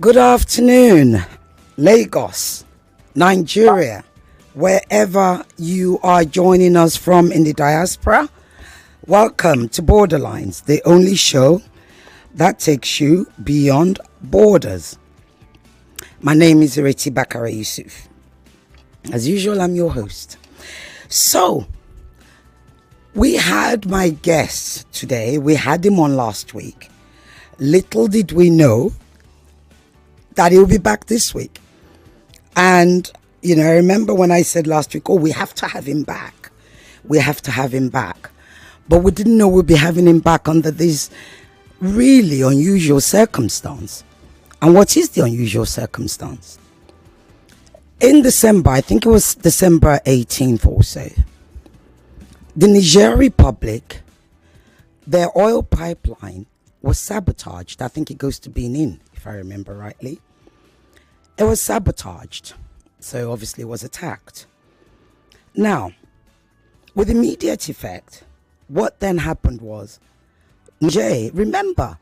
Good afternoon, Lagos, Nigeria, wherever you are joining us from in the diaspora. Welcome to Borderlines, the only show that takes you beyond borders. My name is Ireti Bakare-Yusuf. As usual, I'm your host. So, we had my guest today. We had him on last week. Little did we know that he'll be back this week. And, I remember when I said last week, we have to have him back. We have to have him back. But we didn't know we'd be having him back under this really unusual circumstance. And what is the unusual circumstance? In December, I think it was December 18th or so, the Niger Republic, their oil pipeline was sabotaged. I think it goes to Benin, if I remember rightly. It was sabotaged, so obviously it was attacked. Now, with immediate effect, what then happened was, Niger, remember,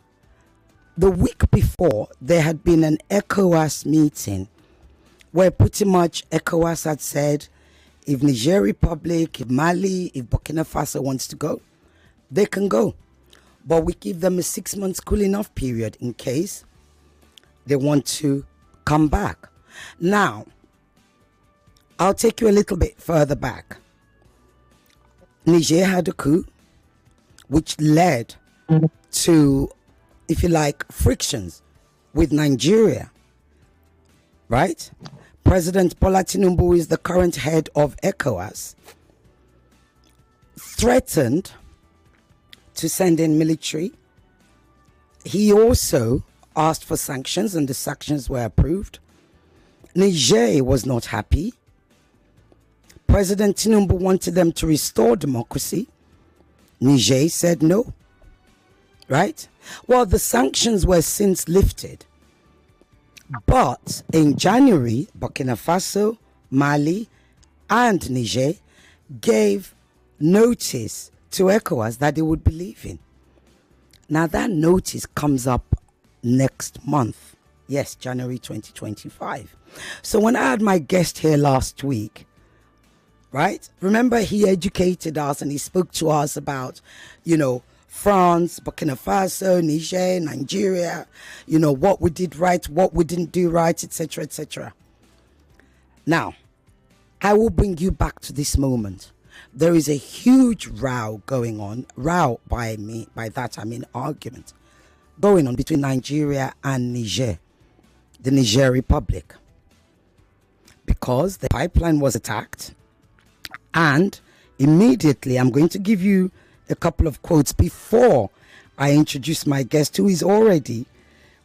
the week before, there had been an ECOWAS meeting where pretty much ECOWAS had said, if Niger Republic, if Mali, if Burkina Faso wants to go, they can go. But we give them a 6 months cooling off period in case they want to come back. Now, I'll take you a little bit further back. Niger had a coup which led to, if you like, frictions with Nigeria, right? President Bola Tinubu, who is the current head of ECOWAS, threatened to send in military. He also asked for sanctions, and the sanctions were approved. Niger was not happy. President Tinubu wanted them to restore democracy. Niger said no. Right? Well, the sanctions were since lifted. But in January, Burkina Faso, Mali, and Niger gave notice to ECOWAS that they would be leaving. Now that notice comes up next month. Yes, January 2025. So when I had my guest here last week, right? Remember, he educated us and he spoke to us about, France, Burkina Faso, Niger, Nigeria, what we did right, what we didn't do right, etc., etc. Now, I will bring you back to this moment. There is a huge row going on. Row by that I mean argument going on between Nigeria and Niger, the Niger Republic, because the pipeline was attacked. And immediately, I'm going to give you a couple of quotes before I introduce my guest, who is already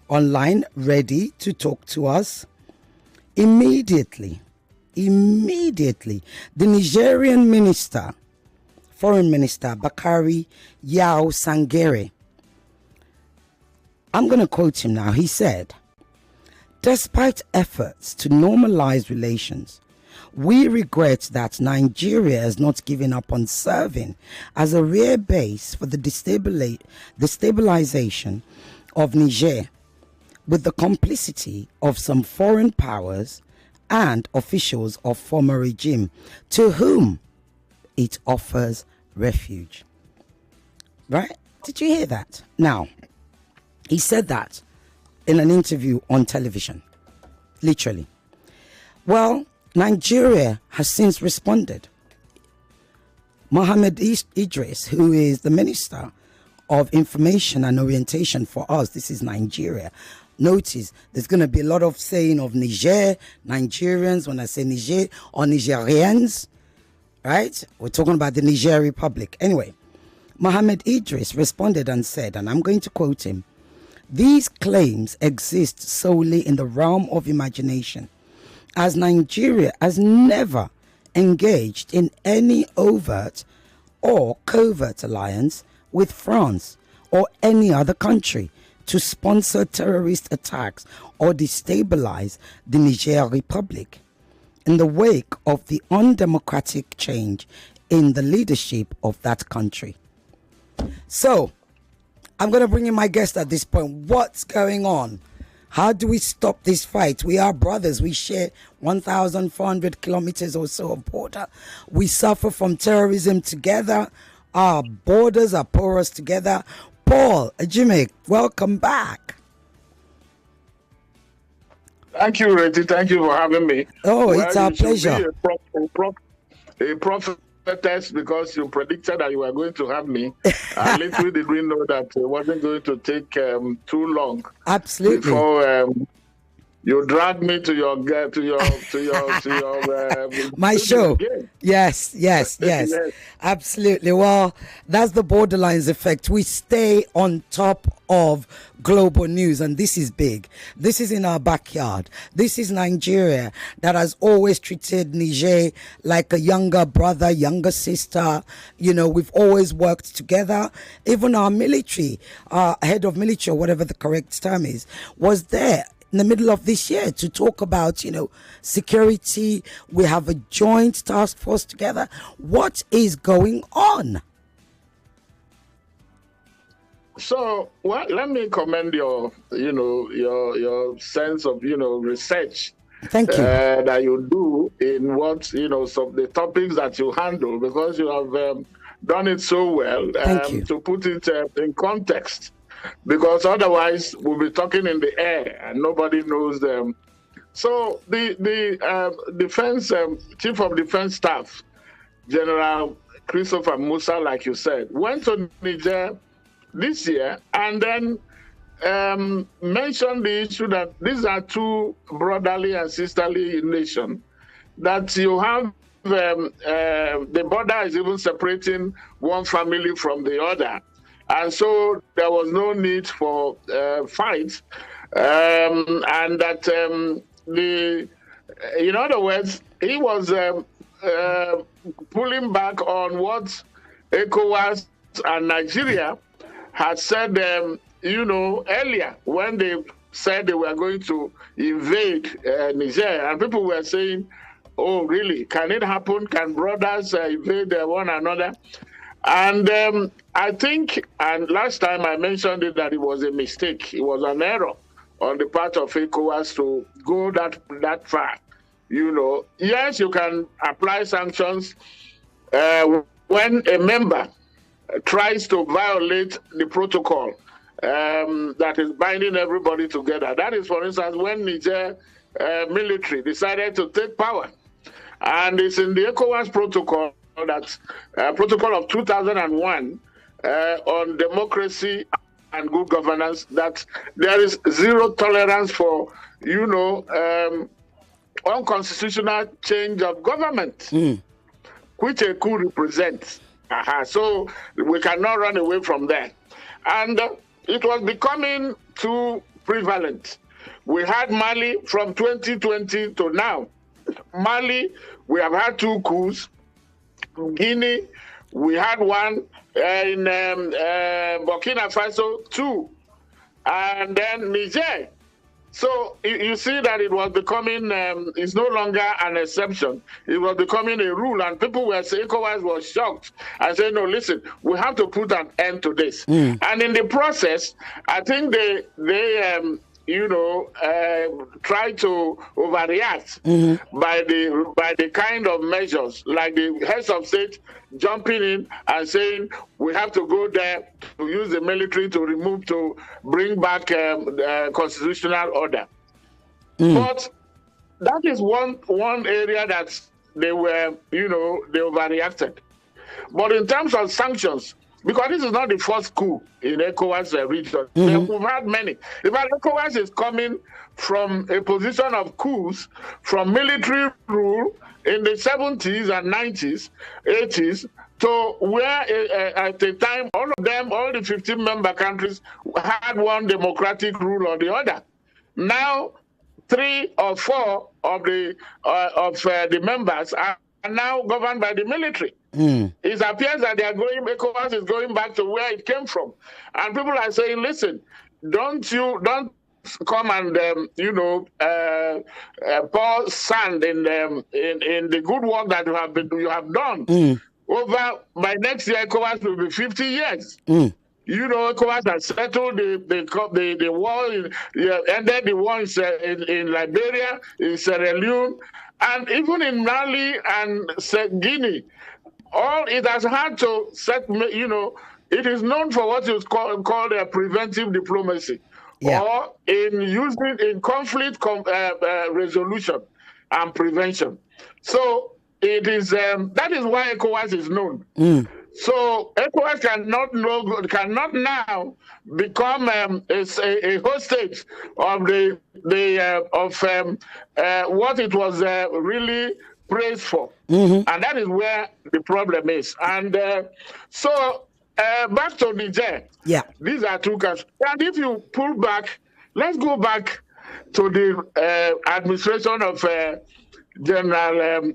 online, ready to talk to us. Immediately, the Nigerian minister, foreign minister, Bakari Yao Sangere, I'm going to quote him now. He said, "Despite efforts to normalize relations, we regret that Nigeria has not given up on serving as a rear base for the destabilization of Niger with the complicity of some foreign powers and officials of former regime to whom it offers refuge." Right? Did you hear that? Now, he said that in an interview on television. Literally. Well, Nigeria has since responded. Mohammed Idris, who is the Minister of Information and Orientation for us, this is Nigeria. Notice there's going to be a lot of saying of Niger, Nigerians, when I say Niger, or Nigerians, right? We're talking about the Niger Republic. Anyway, Mohammed Idris responded and said, and I'm going to quote him, "These claims exist solely in the realm of imagination, as Nigeria has never engaged in any overt or covert alliance with France or any other country to sponsor terrorist attacks or destabilize the Niger Republic in the wake of the undemocratic change in the leadership of that country." So, I'm going to bring in my guest at this point. What's going on How do we stop this fight? We are brothers. We share 1,400 kilometers or so of border. We suffer from terrorism together. Our borders are porous together. Paul, Ejime, welcome back. Thank you, Ireti. Thank you for having me. Oh, well, it's our pleasure. A prophetess, because you predicted that you were going to have me. At least we didn't know that it wasn't going to take too long. Absolutely. Before you dragged me to your my show. Again. Yes. Absolutely. Well, that's the Borderlines effect. We stay on top of global news, and this is big. This is in our backyard. This is Nigeria that has always treated Niger like a younger brother, younger sister. You know, we've always worked together. Even our military, our head of military, or whatever the correct term is, was there in the middle of this year to talk about, security. We have a joint task force together. What is going on? So, well, let me commend your sense of, research. Thank you. That you do in what, some the topics that you handle, because you have done it so well. To put it in context. Because otherwise we'll be talking in the air and nobody knows them. So the defense chief of defense staff, General Christopher Musa, like you said, went to Niger this year and then mentioned the issue that these are two brotherly and sisterly nations, that you have the border is even separating one family from the other. And so there was no need for fight, and that in other words, he was pulling back on what ECOWAS and Nigeria had said, earlier when they said they were going to invade Niger, and people were saying, "Oh, really? Can it happen? Can brothers invade one another?" And I think, and last time I mentioned it, that it was a mistake. It was an error on the part of ECOWAS to go that far. Yes, you can apply sanctions when a member tries to violate the protocol that is binding everybody together. That is, for instance, when Niger military decided to take power. And it's in the ECOWAS protocol, that protocol of 2001 on democracy and good governance, that there is zero tolerance for unconstitutional change of government, which a coup represents. So we cannot run away from that. And it was becoming too prevalent. We had Mali from 2020 to now. Mali, we have had two coups. Guinea, we had one in Burkina Faso, two, and then Niger. So you see that it was becoming, it's no longer an exception. It was becoming a rule, and people were saying, ECOWAS was shocked and said, no, listen, we have to put an end to this. And in the process, I think they try to overreact by the kind of measures, like the heads of state jumping in and saying we have to go there to use the military to bring back constitutional order. But that is one area that they were, they overreacted. But in terms of sanctions, because this is not the first coup in ECOWAS region. We've had many. In fact, ECOWAS is coming from a position of coups, from military rule in the 70s and 90s, 80s, to where at the time, all the 15 member countries had one democratic rule or the other. Now, 3 or 4 of the members are now governed by the military. It appears that ECOWAS is going back to where it came from. And people are saying, listen, don't come and pour sand in the good work that you have done. Over by next year, ECOWAS will be 50 years. ECOWAS has settled the war, ended the war in Liberia, in Sierra Leone, and even in Mali and Guinea. All it has had to set, it is known for what is called a preventive diplomacy, or in conflict resolution and prevention. So it is that is why ECOWAS is known. So ECOWAS cannot now become a hostage of what it was really praised for, and that is where the problem is. And so back to Niger. Yeah, these are two countries. And if you pull back, let's go back to the administration of General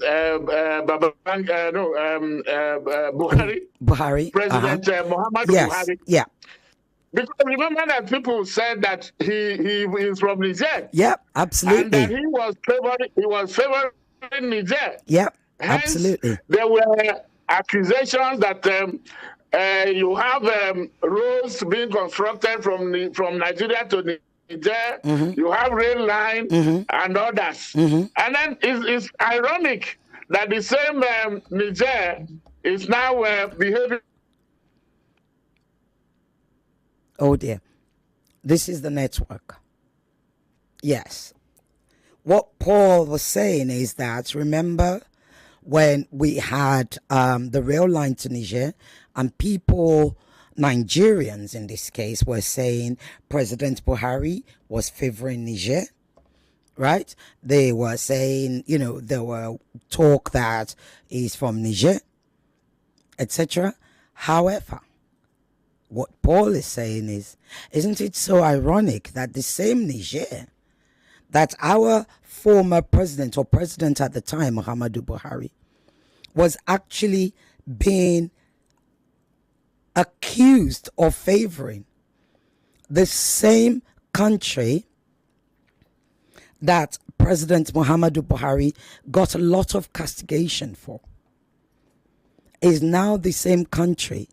Buhari, President Muhammad Buhari. Yeah. Because remember that people said that he is from Niger. Yep, absolutely. And that he was favoring Niger. Yep, Hence, absolutely. There were accusations that you have roads being constructed from Nigeria to Niger. You have rail line and others. And then it's ironic that the same Niger is now behaving. Oh dear. This is the network. Yes. What Paul was saying is that, remember when we had the rail line to Niger, and people, Nigerians in this case, were saying President Buhari was favoring Niger, right? They were saying, there were talk that he's from Niger, etc. However, what Paul is saying is, isn't it so ironic that the same Niger that our former president, or president at the time, Muhammadu Buhari, was actually being accused of favoring, the same country that President Muhammadu Buhari got a lot of castigation for, is now the same country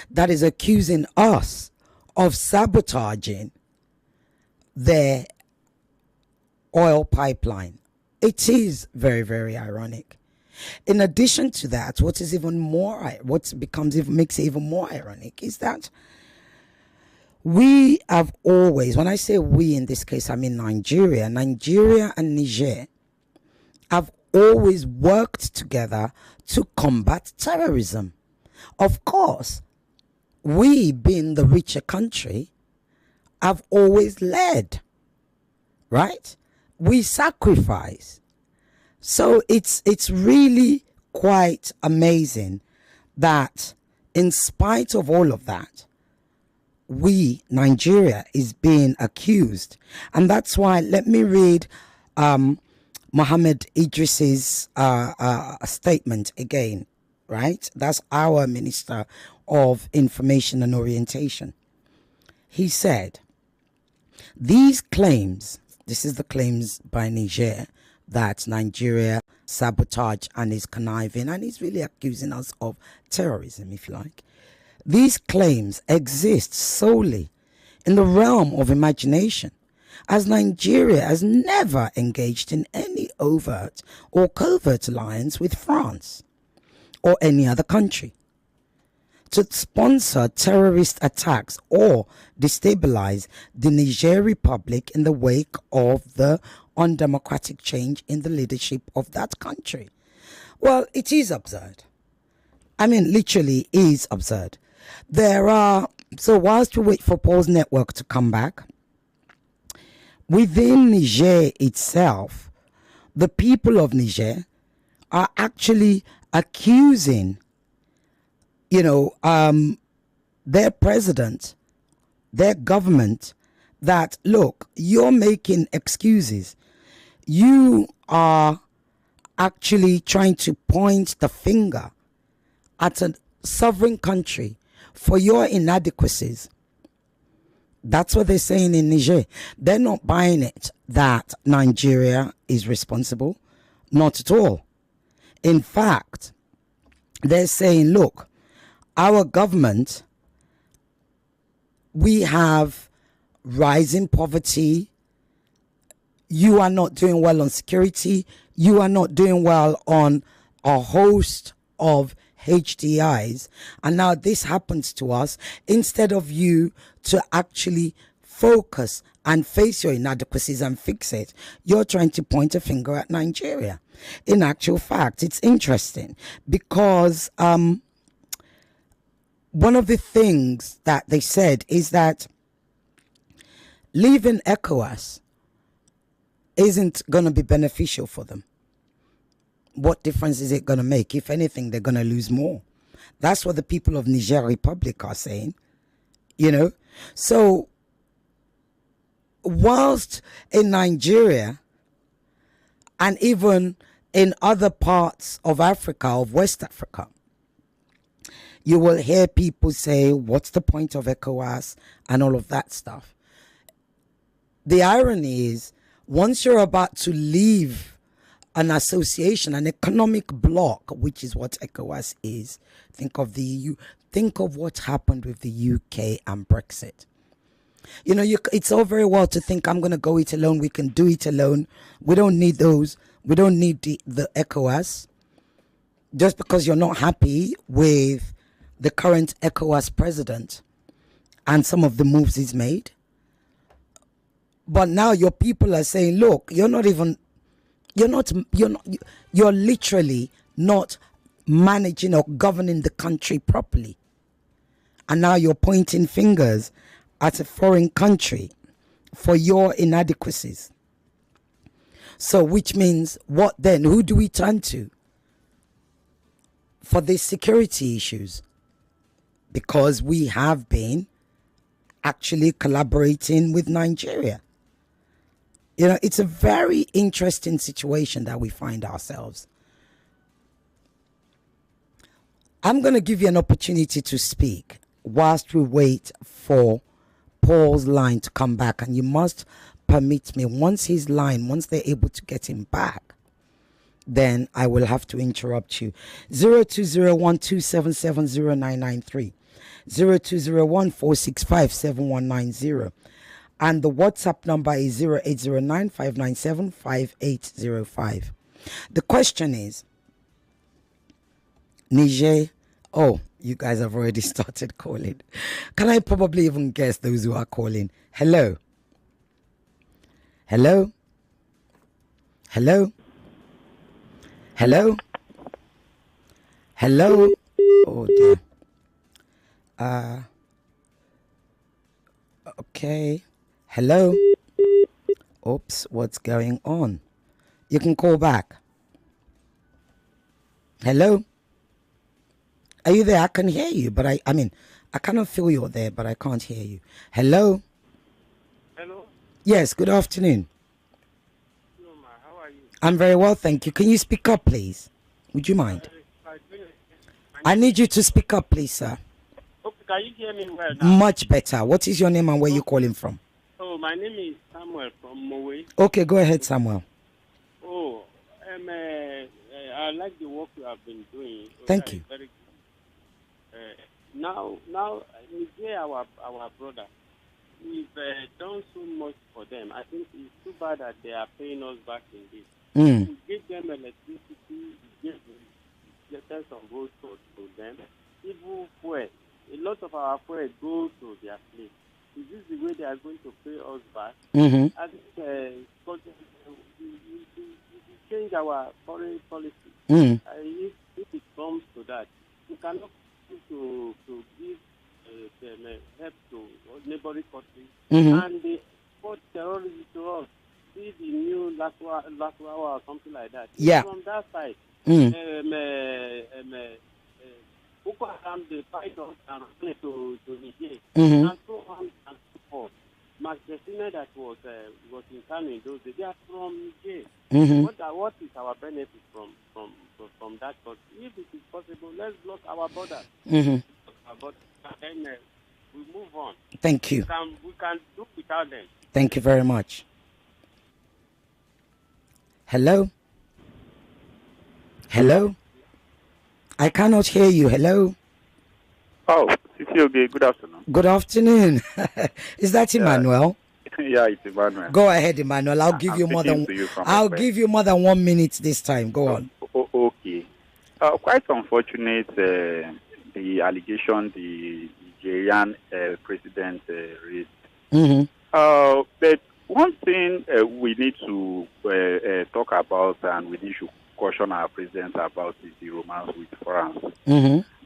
that is accusing us of sabotaging their oil pipeline. It is very, very ironic. In addition to that, makes it even more ironic is that we have always, when I say we in this case, I mean Nigeria and Niger have always worked together to combat terrorism. Of course, we, being the richer country, have always led, right? We sacrifice. So it's really quite amazing that in spite of all of that, Nigeria, is being accused. And that's why, let me read Mohammed Idris's statement again, right? That's our Minister of Information and Orientation. He said, these claims, this is the claims by Niger, that Nigeria sabotage and is conniving, and is really accusing us of terrorism, if you like. These claims exist solely in the realm of imagination, as Nigeria has never engaged in any overt or covert alliance with France or any other country to sponsor terrorist attacks or destabilize the Niger Republic in the wake of the undemocratic change in the leadership of that country. Well, it is absurd. I mean, literally is absurd. So whilst we wait for Paul's network to come back, within Niger itself, the people of Niger are actually accusing, their president, their government, that, look, you're making excuses. You are actually trying to point the finger at a sovereign country for your inadequacies. That's what they're saying in Niger. They're not buying it that Nigeria is responsible. Not at all. In fact, they're saying, look, our government we have rising poverty. You are not doing well on security. You are not doing well on a host of HDIs. And now this happens to us. Instead of you to actually focus and face your inadequacies and fix it, you're trying to point a finger at Nigeria. In actual fact, it's interesting because one of the things that they said is that leaving ECOWAS isn't going to be beneficial for them. What difference is it going to make? If anything, they're going to lose more. That's what the people of Niger Republic are saying, you know. So whilst in Nigeria and even in other parts of Africa, of West Africa, you will hear people say, what's the point of ECOWAS and all of that stuff. The irony is, once you're about to leave an association, an economic bloc, which is what ECOWAS is, think of the EU, think of what happened with the UK and Brexit. You know, it's all very well to think, I'm going to go it alone, we can do it alone. We don't need those. We don't need the ECOWAS. Just because you're not happy with the current ECOWAS president and some of the moves he's made. But now your people are saying, look, you're literally not managing or governing the country properly. And now you're pointing fingers at a foreign country for your inadequacies. So which means what then? Who do we turn to for these security issues? Because we have been actually collaborating with Nigeria. You know, it's a very interesting situation that we find ourselves. I'm going to give you an opportunity to speak whilst we wait for Paul's line to come back. And you must permit me, once they're able to get him back, then I will have to interrupt you. 020127709993, 020146579190. And the WhatsApp number is 0809-597-5805. The question is, Niger, oh, you guys have already started calling. Can I probably even guess those who are calling? Hello? Hello? Hello? Hello? Hello? Oh, dear. Okay. Hello? Oops, what's going on? You can call back. Hello? Are you there? I can hear you, but I mean, I cannot feel you're there, but I can't hear you. Hello? Hello? Yes, good afternoon. Hello, ma. How are you? I'm very well, thank you. Can you speak up, please? Would you mind? I need you to speak up, please, sir. Okay, can you hear me well now? Much better. What is your name and where you calling from? Oh, my name is Samuel from Mowe. Okay, go ahead, Samuel. Oh, I like the work you have been doing. Thank you. Very good. Now, Niger, our brother, we've done so much for them. I think it's too bad that they are paying us back in this. We gave them electricity, we gave some road to them. Even fuel, a lot of our fuel goes to their place. Is this the way they are going to pay us back? I think we change our foreign policy. If it comes to that, we cannot to give help to neighboring countries and they export terrorism to us. See the new Lakwa or something like that. Yeah. From that side, Boko Haram, they fight us and play to Niger. And so on and so forth. Mark Jessina that was in Kano in those days, they are from Niger. What is our benefit from that country? If it is possible, let's block our border. But then we move on. Thank you. We can do without them. Thank you very much. Hello? Hello? I cannot hear you. Hello? Oh, Okay, good afternoon. Good afternoon. Is that Emmanuel? Yeah, it's Emmanuel. Go ahead, Emmanuel. I'll give you more than 1 minute this time. Go on. Okay. Quite unfortunate the allegation the Nigerian president raised. But one thing we need to talk about, and we need to caution our president about, is the romance with France.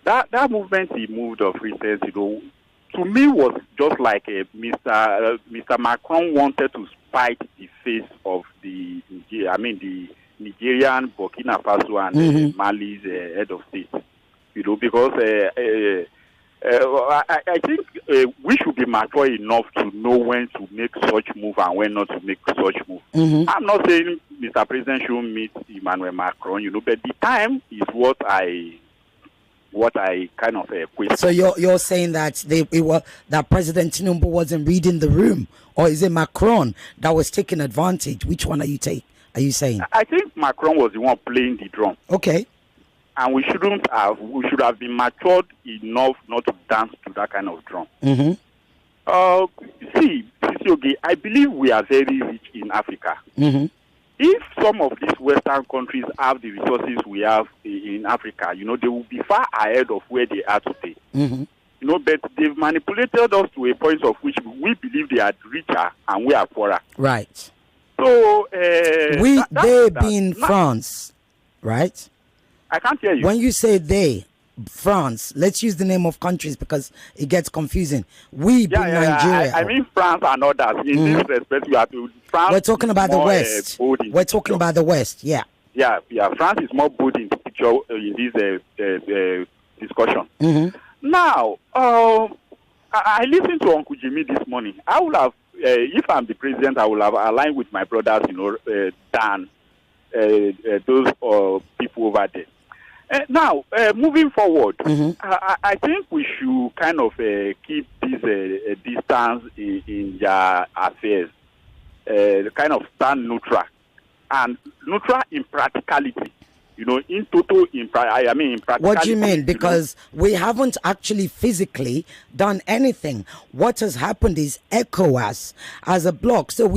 That movement he moved of recent, to me was just like Mr. Macron wanted to spite the face of the Nigerian, Burkina Faso, and Mali's head of state. Because I think we should be mature enough to know when to make such move and when not to make such move. I'm not saying Mr. President should meet Emmanuel Macron, but the time is what I kind of question. So you're saying that that President Tinubu wasn't reading the room, or is it Macron that was taking advantage? Which one are you saying? I think Macron was the one playing the drum. Okay. And we should have been matured enough not to dance to that kind of drum. See, I believe we are very rich in Africa. If some of these Western countries have the resources we have in Africa, they will be far ahead of where they are today. But they've manipulated us to a point of which we believe they are richer and we are poorer. Right. So they being France, right? I can't hear you. When you say they, France, let's use the name of countries because it gets confusing. We being Nigeria. I mean France and others. In this respect, we have to. France. We're talking about the West. We're talking about the West. Yeah. Yeah. France is more bold in the picture in this discussion. Now, I listened to Uncle Jimmy this morning. I would have, if I'm the president, I would have aligned with my brothers, than those people over there. Now, moving forward, I think we should kind of keep this distance in their affairs, kind of stand neutral, and neutral in practicality. In total, in practicality. What do you mean? Because we haven't actually physically done anything. What has happened is ECOWAS as a bloc. So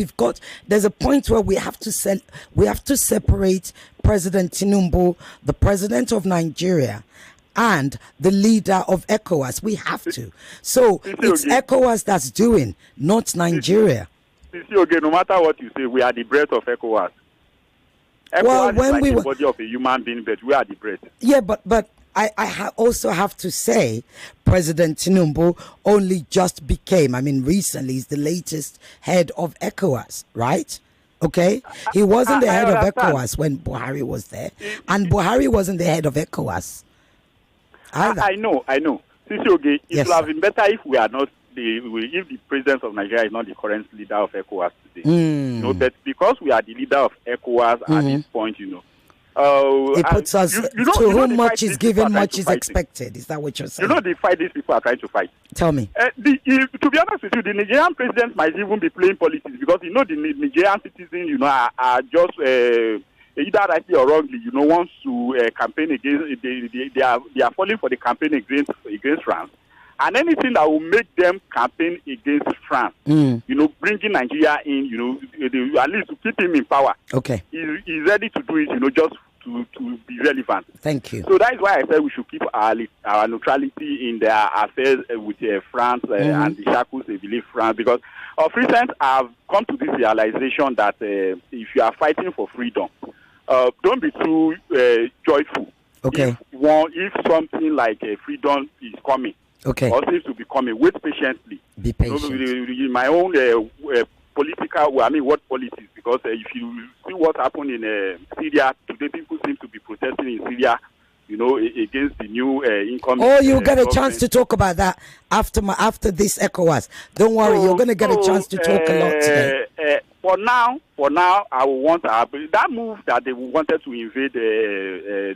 there's a point where we have to separate President Tinubu, the president of Nigeria, and the leader of ECOWAS. We have to. So it's ECOWAS that's doing, not Nigeria. No matter what you say, we are the breath of ECOWAS. Well, when we were the body of a human being, but we are the breath. Yeah, but I also have to say, President Tinubu only just became, recently is the latest head of ECOWAS, right? Okay, he wasn't the head of ECOWAS when Buhari was there, and Buhari wasn't the head of ECOWAS either. I know. It would have been better if we are not. If the president of Nigeria is not the current leader of ECOWAS today, but because we are the leader of ECOWAS at this point, it puts us to whom much is given, much is expected. Is that what you're saying? The fight these people are trying to fight. Tell me. To be honest with you, the Nigerian president might even be playing politics because the Nigerian citizens, are just either rightly or wrongly, wants to campaign against. They are falling for the campaign against France. And anything that will make them campaign against France, bringing Nigeria in, at least to keep him in power. Okay. He's ready to do it, just to be relevant. Thank you. So that is why I said we should keep our neutrality in their affairs with France and the shackles they believe France. Because of recent, I've come to this realization that if you are fighting for freedom, don't be too joyful. Okay. If something like freedom is coming, okay, or seems to be coming, wait patiently. Be patient. In my own political, what politics? Because if you see what happened in Syria today, people seem to be protesting in Syria, against the new income. Oh, you'll get a chance to talk about that after this ECOWAS. Don't worry, you're going to get a chance to talk a lot today. For now, I will want that move that they wanted to invade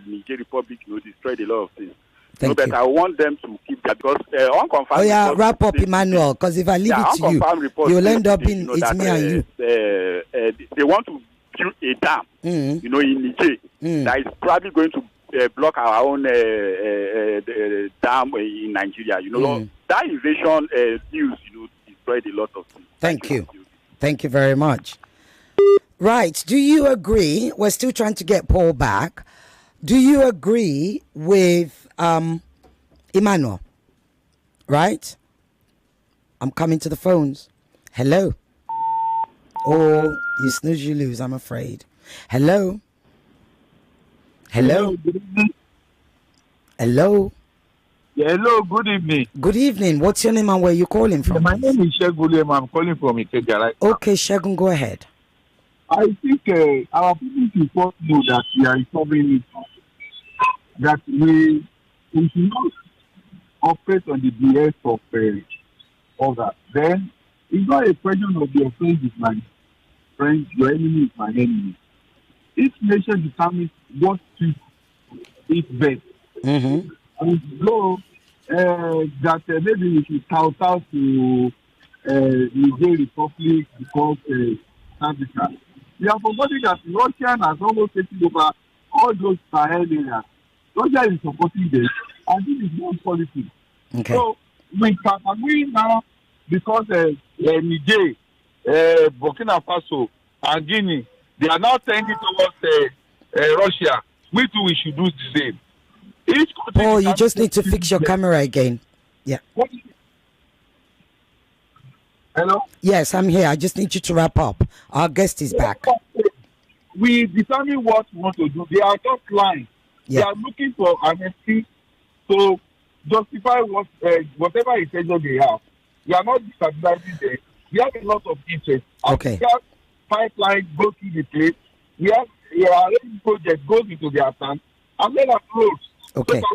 Niger Republic, destroyed a lot of things. But I want them to keep that because unconfirmed. Oh yeah, wrap up, Emmanuel. Because if I leave it to you, you'll end up in it's me and you. They want to build a dam, in Niger, that is probably going to block our own dam in Nigeria. That invasion news, destroyed a lot of things. Thank you. Thank you very much. Right. Do you agree? We're still trying to get Paul back. Do you agree with Emmanuel? Right? I'm coming to the phones. Hello. Oh, you snooze, you lose, I'm afraid. Hello. Hello. Hello. Yeah, hello, good evening. Good evening. What's your name and where you calling from? My name is Shegun. I'm calling from Ikeja right now. Okay, Shegun, go ahead. I think our people should first know that we are recovering it. That we should not operate on the behest of others. Then it's not a question of your friend is my friend, your enemy is my enemy. Each nation determines what suits its best. Mm-hmm. And so that maybe we should shout out to Niger Republic because Africa. We are forgetting that Russia has almost taken over all those Sahel areas. Russia is supporting them, and this is not policy. Okay. So we now, because Niger, Burkina Faso, and Guinea, they are now tending towards Russia. We too, we should do the same. Paul, you just need to fix your camera again. Yeah. Hello? Yes, I'm here. I just need you to wrap up. Our guest is back. We determine what we want to do. They are just lying. Yeah. They are looking for an excuse to justify whatever intention they have. We are not destabilizing them. We have a lot of interest. Okay. We have pipeline go through the place. We have our own project goes into their plant. And then roads. Okay. So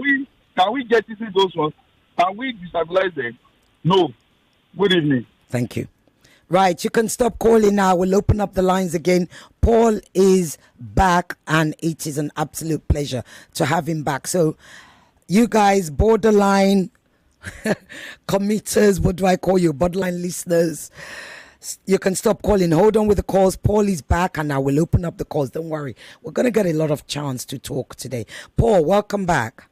can we get into those ones? Can we destabilize them? No. Good evening. Thank you. Right, you can stop calling now. We'll open up the lines again. Paul is back, and it is an absolute pleasure to have him back. So, you guys, borderline committers, what do I call you? Borderline listeners. You can stop calling. Hold on with the calls. Paul is back, and I will open up the calls. Don't worry. We're going to get a lot of chance to talk today. Paul, welcome back.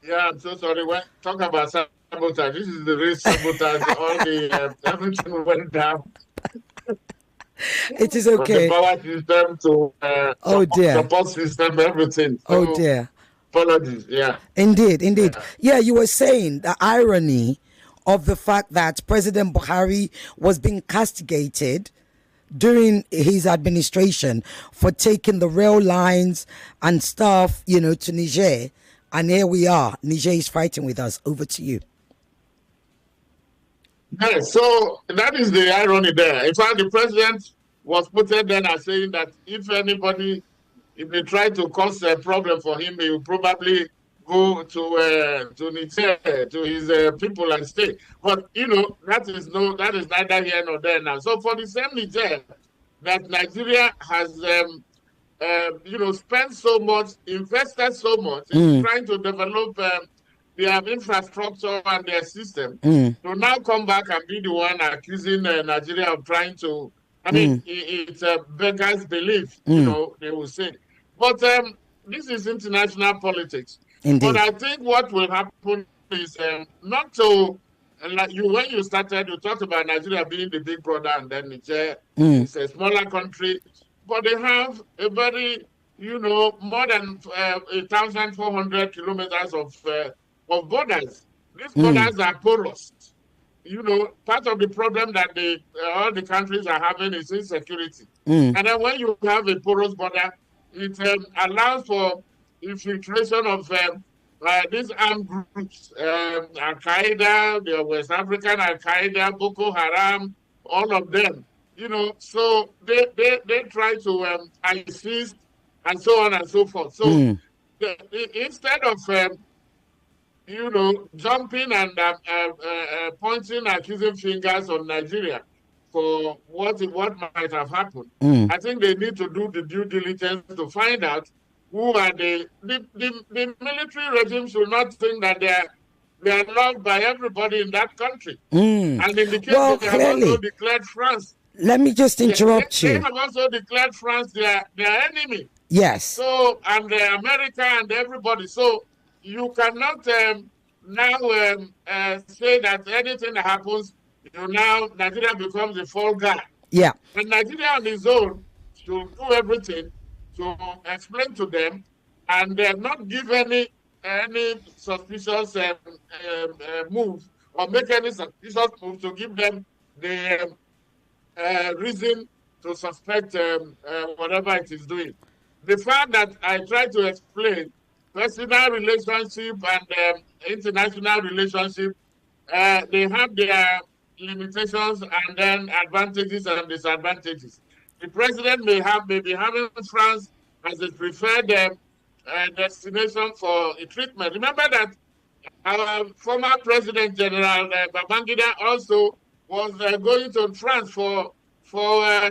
Yeah, I'm so sorry. Talk about sabotage. This is the real sabotage. All the everything went down. It is okay. From the power system to support system, everything. So, dear. Apologies. Yeah. Indeed. Yeah, you were saying the irony of the fact that President Buhari was being castigated during his administration for taking the rail lines and stuff, to Niger. And here we are. Niger is fighting with us. Over to you. Yes, so that is the irony there. In fact, the president was quoted then as saying that if they try to cause a problem for him, he will probably go to Niger, to his people and stay. But that is neither here nor there now. So for the same Niger that Nigeria has spent so much, invested so much in trying to develop their infrastructure and their system, to now come back and be the one accusing Nigeria of trying to, it's a beggar's belief, they will say. But this is international politics. Indeed. But I think what will happen is not to, when you started, you talked about Nigeria being the big brother and then Niger is a smaller country. But they have a very, more than 1,400 kilometers of borders. These borders are porous. Part of the problem that all the countries are having is insecurity. And then when you have a porous border, it allows for infiltration of these armed groups, Al-Qaeda, the West African Al-Qaeda, Boko Haram, all of them. So they try to assist and so on and so forth. So instead of jumping and pointing accusing fingers on Nigeria for what might have happened, I think they need to do the due diligence to find out who are the military regime should not think that they are loved by everybody in that country. And in the case they have also declared France. Let me just interrupt you. They have also declared France their enemy. Yes. So, and America and everybody. So, you cannot now say that anything that happens, Nigeria becomes the fall guy. Yeah. But Nigeria on its own should do everything to explain to them and not give any suspicious moves or make any suspicious moves to give them the reason to suspect whatever it is doing. The fact that I try to explain personal relationship and international relationship, they have their limitations and then advantages and disadvantages. The president may be having France as his preferred destination for a treatment. Remember that our former President General Babangida also was going to France for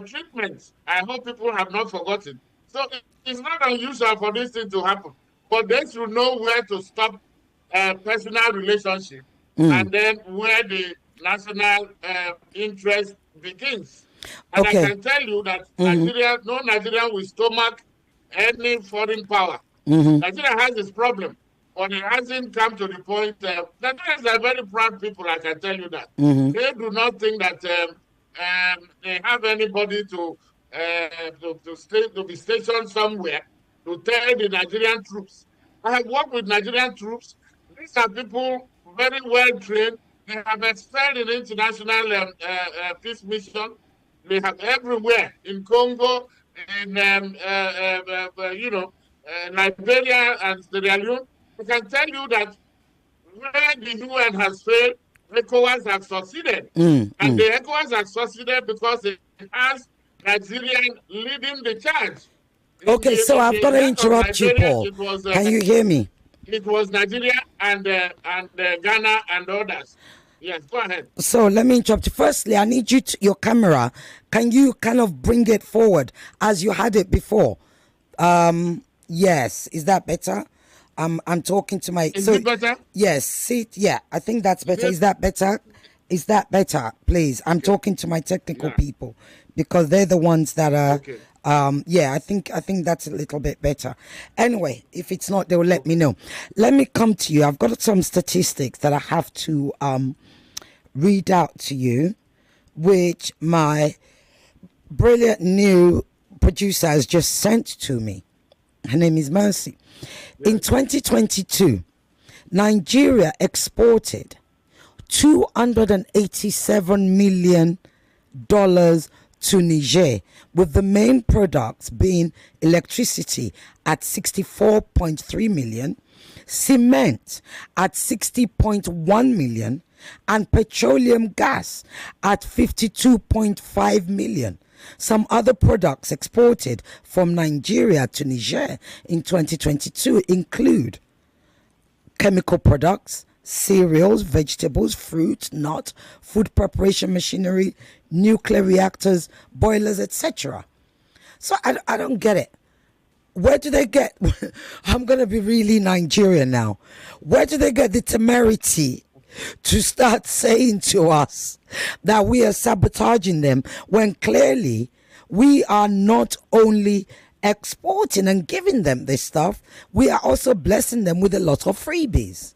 treatment. I hope people have not forgotten. So it's not unusual for this thing to happen, but they should know where to stop personal relationship and then where the national interest begins. And I can tell you that Nigeria, no Nigerian will stomach any foreign power. Nigeria has this problem, but it hasn't come to the point. Nigerians are very proud people, I can tell you that. They do not think that they have anybody to be stationed somewhere to tell the Nigerian troops. I have worked with Nigerian troops. These are people very well trained. They have excelled in international peace mission. They have everywhere in Congo, in Liberia and Sierra Leone. I can tell you that where the UN has failed, ECOWAS have succeeded. And the ECOWAS have succeeded because it has Nigerian leading the charge. Okay, so I've got to interrupt you, Paul. Can you hear me? It was Nigeria and Ghana and others. Yes, go ahead. So let me interrupt you. Firstly, I need you your camera. Can you kind of bring it forward as you had it before? Yes, is that better? I'm talking to my. Is it better? Yes. See, yeah, I think that's better. Is that better? Is that better? Please, I'm talking to my technical people because they're the ones that are. Okay. Yeah, I think that's a little bit better. Anyway, if it's not, they will let me know. Let me come to you. I've got some statistics that I have to read out to you, which my brilliant new producer has just sent to me. Her name is Mercy. In 2022, Nigeria exported $287 million to Niger, with the main products being electricity at 64.3 million, cement at 60.1 million, and petroleum gas at 52.5 million. Some other products exported from Nigeria to Niger in 2022 include chemical products, cereals, vegetables, fruit, nut, food preparation machinery, nuclear reactors, boilers, etc. So I don't get it. Where do they get, I'm going to be really Nigerian now. Where do they get the temerity to start saying to us that we are sabotaging them when clearly we are not only exporting and giving them this stuff, we are also blessing them with a lot of freebies?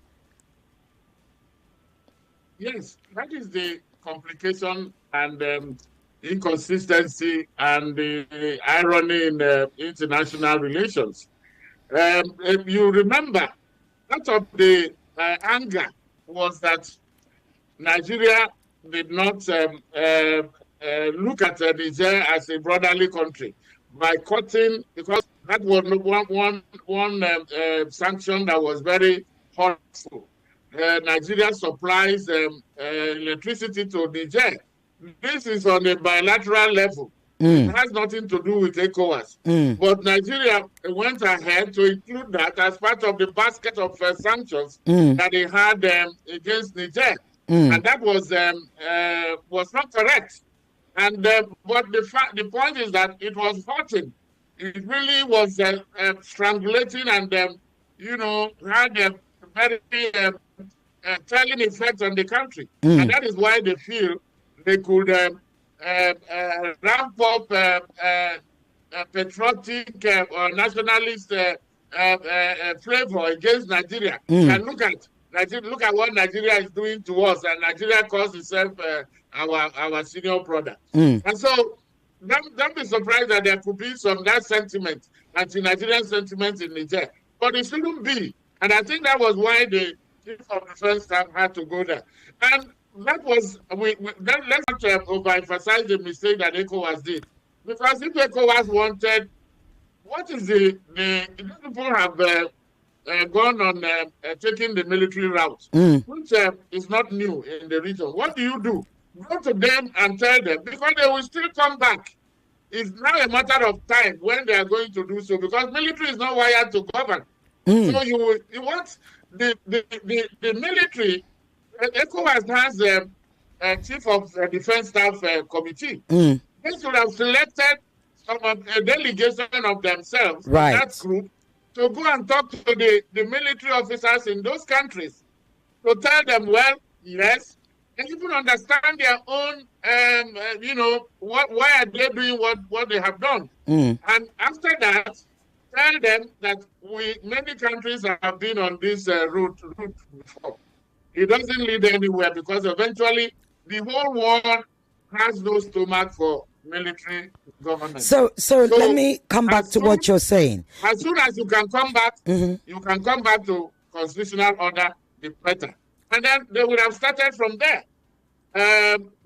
Yes, that is the complication and inconsistency and the irony in international relations. If you remember, part of the anger was that Nigeria did not look at Niger as a brotherly country by cutting, because that was one sanction that was very hurtful. Nigeria supplies electricity to Niger. This is on a bilateral level. It has nothing to do with ECOWAS. But Nigeria went ahead to include that as part of the basket of sanctions that they had against Niger. And that was not correct. And but the point is that it was hurting. It really was strangulating and had a very telling effect on the country. And that is why they feel they could ramp up patriotic or nationalist flavor against Nigeria. And look at Nigeria, look at what Nigeria is doing to us, and Nigeria calls itself our senior brother. And so don't be surprised that there could be some that sentiment, anti-Nigerian sentiment in Niger, but it shouldn't be. And I think that was why the chief of defense staff had to go there. And that was let's not overemphasize the mistake that ECOWAS did, because if ECOWAS wanted, what is the people have gone on taking the military route, which is not new in the region. What do? Go to them and tell them, because they will still come back. It's now a matter of time when they are going to do so, because military is not wired to govern. So you want the military. ECOWAS has a chief of defense staff committee. They should have selected a delegation of themselves, that group, to go and talk to the military officers in those countries, to tell them, well, yes, and even understand their own, why are they doing what they have done. And after that, tell them that many countries have been on this route before. It doesn't lead anywhere, because eventually the whole world has no stomach for military government. So let me come back to what you're saying. As soon as you can come back, you can come back to constitutional order, the better. And then they would have started from there.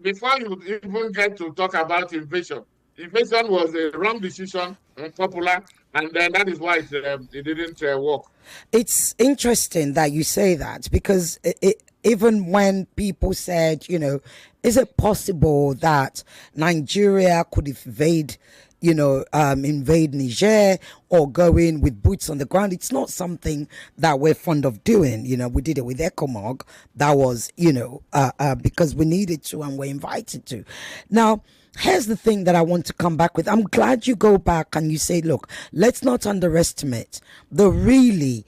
Before you even get to talk about invasion. Invasion was a wrong decision, unpopular, and then that is why it didn't work. It's interesting that you say that, because even when people said, is it possible that Nigeria could invade Niger or go in with boots on the ground? It's not something that we're fond of doing. We did it with ECOMOG. That was, because we needed to and we're invited to. Now, here's the thing that I want to come back with. I'm glad you go back and you say, look, let's not underestimate the really,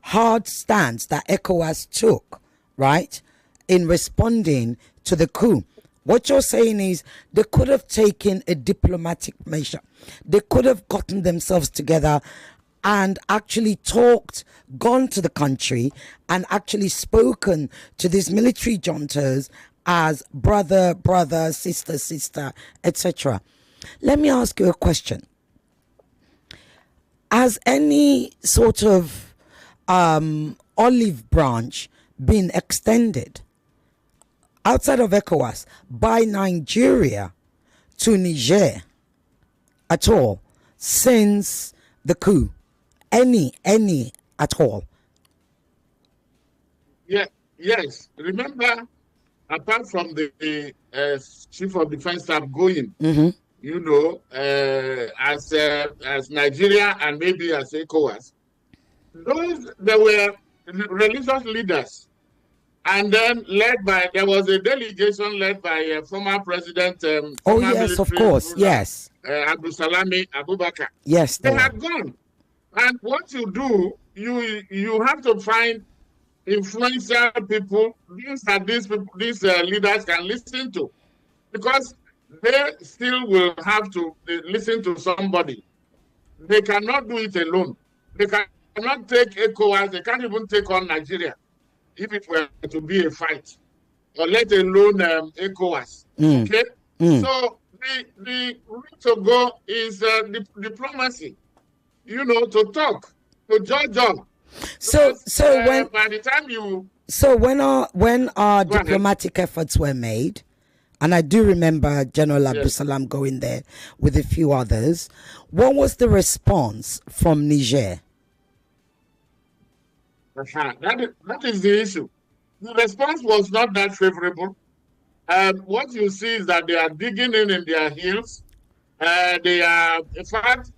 hard stance that ECOWAS took, right, in responding to the coup. What you're saying is they could have taken a diplomatic measure. They could have gotten themselves together and actually gone to the country and actually spoken to these military juntas as brother, sister, etc. Let me ask you a question. Has any sort of olive branch been extended outside of ECOWAS by Nigeria to Niger at all since the coup? Any at all? Yeah, yes. Remember, apart from the chief of defense staff going, as Nigeria and maybe as ECOWAS, there were religious leaders. And then there was a delegation led by former president. Yes, of course, ruler, yes. Abdulsalami Abubakar. Yes, they had gone. And what you do, you have to find influential people. These leaders can listen to, because they still will have to listen to somebody. They cannot do it alone. They cannot take ECOWAS. They can't even take on Nigeria if it were to be a fight, or let alone ECOWAS. Okay? So the route to go is diplomacy, to talk, to judge up. So when by the time you... So when our diplomatic efforts were made, and I do remember General Abdulsalam going there with a few others, what was the response from Niger? That is the issue. The response was not that favorable. What you see is that they are digging in their heels. In fact,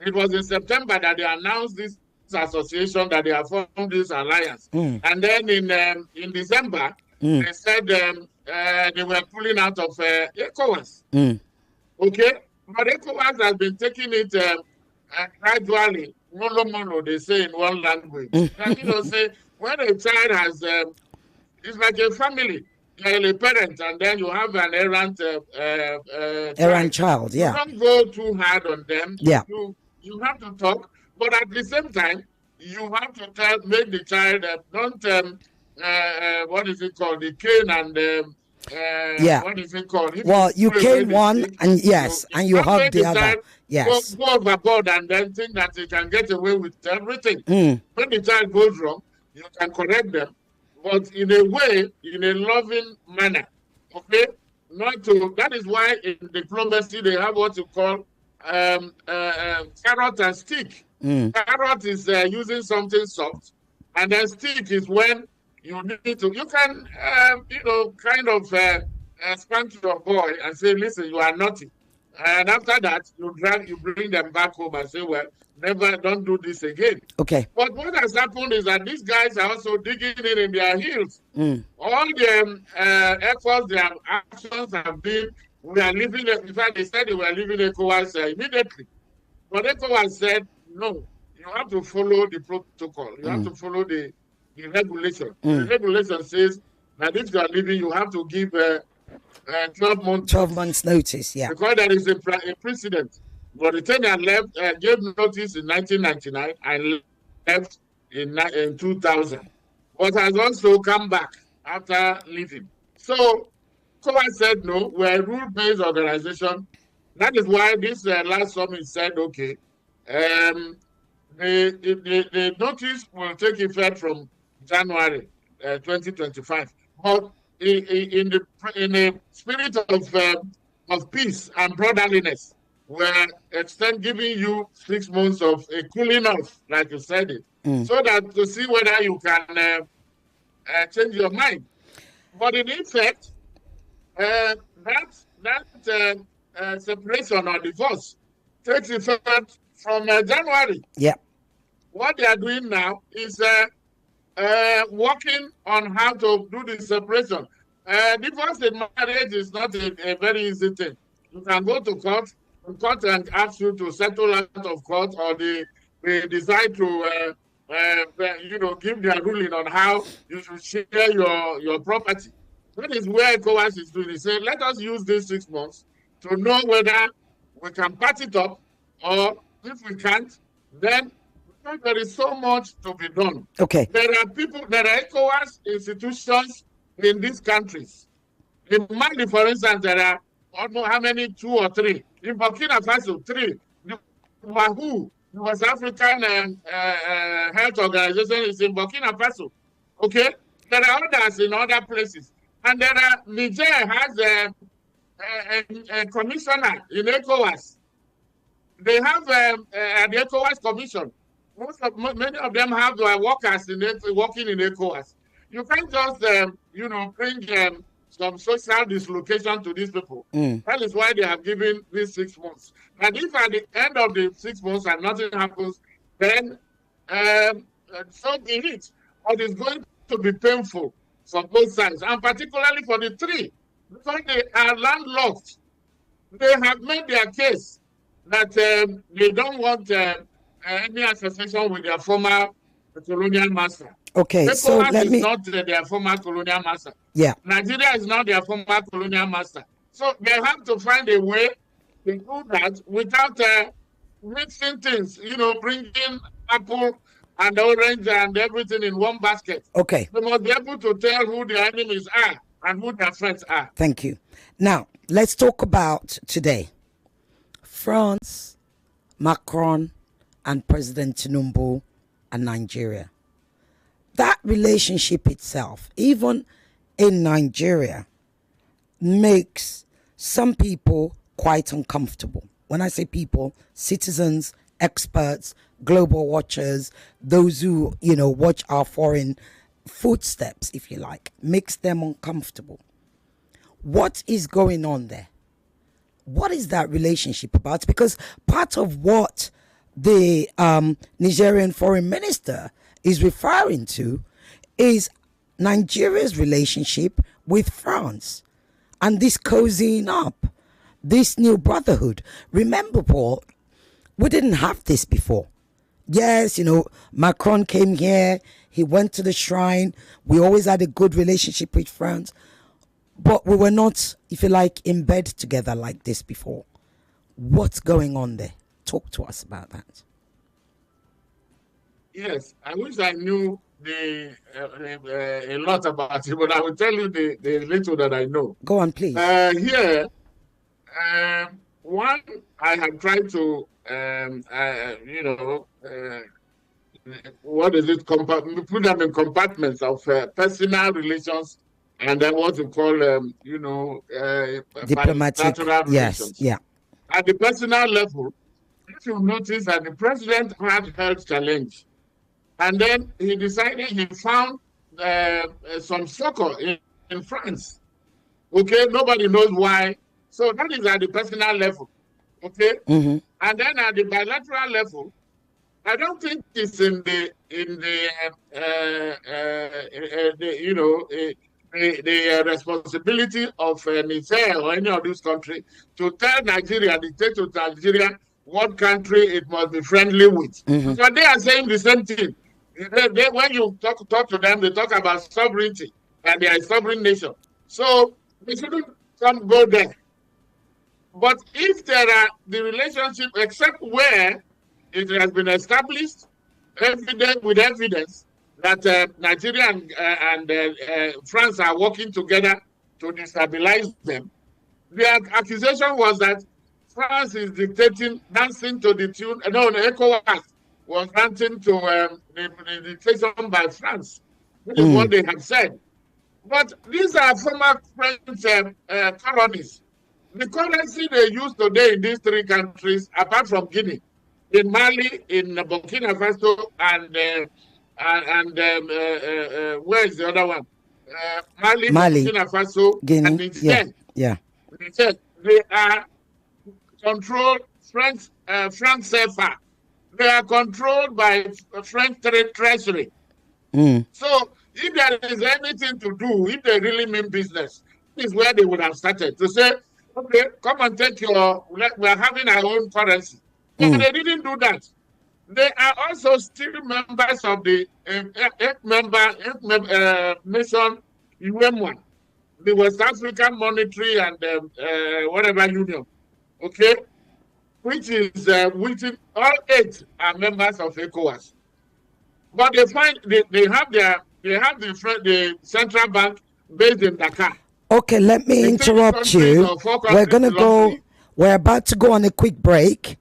it was in September that they announced this association, that they have formed this alliance. And then in December, they said they were pulling out of ECOWAS. Okay? But ECOWAS has been taking it gradually. Mono, they say in one language. And say when a child has, it's like a family. you're a parent and then you have an errant child, yeah. You don't go too hard on them. Yeah. You have to talk, but at the same time, you have to make the child don't what is it called? The cane and yeah. What is it called? Well, you cane one and yes, and you hug the other. Yes. Go overboard and then think that you can get away with everything. Mm. When the child goes wrong, you can correct them, but in a way, in a loving manner. Okay? Not to. That is why in diplomacy they have what you call carrot and stick. Mm. Carrot is using something soft, and then stick is when you need to. You can, kind of spank your boy and say, "Listen, you are naughty," and after that, you bring them back home and say, "Well, don't do this again." Okay. But what has happened is that these guys are also digging in their heels. Mm. All the efforts, their actions have been, we are leaving. In fact, they said they were leaving ECOWAS immediately. But ECOWAS said, no, you have to follow the protocol. You have to follow the regulation. The regulation says that if you are leaving, you have to give 12 months. 12 months notice, yeah. Because there is a precedent. Mauritania gave notice in 1999 and left in 2000, but has also come back after leaving. So I said, no, we're a rule-based organization. That is why this last summit said, okay, the notice will take effect from January 2025. But in the spirit of peace and brotherliness, we're giving you 6 months of a cooling off, like you said it, so that to see whether you can change your mind. But in effect, that separation or divorce takes effect from January. Yeah. What they are doing now is working on how to do the separation. Divorce in marriage is not a very easy thing. You can go to court and ask you to settle out of court, or they decide to give their ruling on how you should share your property. That is where ECOWAS is doing. They say, let us use these 6 months to know whether we can patch it up, or if we can't, then there is so much to be done. Okay. There are ECOWAS institutions in these countries. In Mali, for instance, there are almost how many? 2 or 3. In Burkina Faso, 3. WHO, the West African Health Organization, is in Burkina Faso. Okay? There are others in other places. And there are, Niger has a commissioner in ECOWAS. They have the ECOWAS commission. Many of them have workers working in ECOWAS. You can't just, bring some social dislocation to these people. That is why they have given these 6 months. And if at the end of the 6 months and nothing happens, then so be it. But it's going to be painful for both sides, and particularly for the 3, because they are landlocked. They have made their case that they don't want any association with their former colonial master. Okay, ECOWAS so let me... is not their former colonial master. Yeah. Nigeria is not their former colonial master. So they have to find a way to do that without mixing things, bringing apple and orange and everything in one basket. Okay. They must be able to tell who their enemies are and who their friends are. Thank you. Now, let's talk about today. France, Macron, and President Tinubu and Nigeria. That relationship itself, even in Nigeria, makes some people quite uncomfortable. When I say people, citizens, experts, global watchers, those who, watch our foreign footsteps, if you like, makes them uncomfortable. What is going on there? What is that relationship about? Because part of what the Nigerian foreign minister is referring to is Nigeria's relationship with France and this cozying up, this new brotherhood. Remember, Paul, we didn't have this before. Yes, Macron came here, he went to the shrine, we always had a good relationship with France. but we were not, if you like, in bed together like this before. What's going on there? Talk to us about that. Yes, I wish I knew a lot about it, but I will tell you the little that I know. Go on, please. Here, one, I have tried to, what is it? Put them in compartments of personal relations, and then what you call, Diplomatic. bilateral Yes. relations. Yeah. At the personal level, if you notice that the president had health challenge, and then he decided he found some succor in France. Okay, nobody knows why. So that is at the personal level. Okay, Mm-hmm. and then at the bilateral level, I don't think it's in the responsibility of Niger or any of this country to tell Nigeria, dictate to Nigeria what country it must be friendly with. Mm-hmm. So they are saying the same thing. When you talk to them, they talk about sovereignty and they are a sovereign nation. So they shouldn't go there. But if there are the relationship, except where it has been established, evidence that Nigeria and France are working together to destabilize them. The accusation was that France is dancing to the tune. No, ECOWAS was dancing to the dictation by France. This is what they have said. But these are former French colonies. The currency they use today in these three countries, apart from Guinea, in Mali, in Burkina Faso, and where is the other one? Mali, Burkina Faso, Guinea. And Niger. Yeah. Niger. They are controlled French CFA. They are controlled by French treasury. So if there is anything to do, if they really mean business, this is where they would have started to say, okay, come and take we are having our own currency. But they didn't do that. They are also still members of the nation UM1, the West African Monetary and whatever union, okay, which is within all 8 are members of ECOWAS. But they have the central bank based in Dakar. Okay, let me interrupt you. We're about to go on a quick break,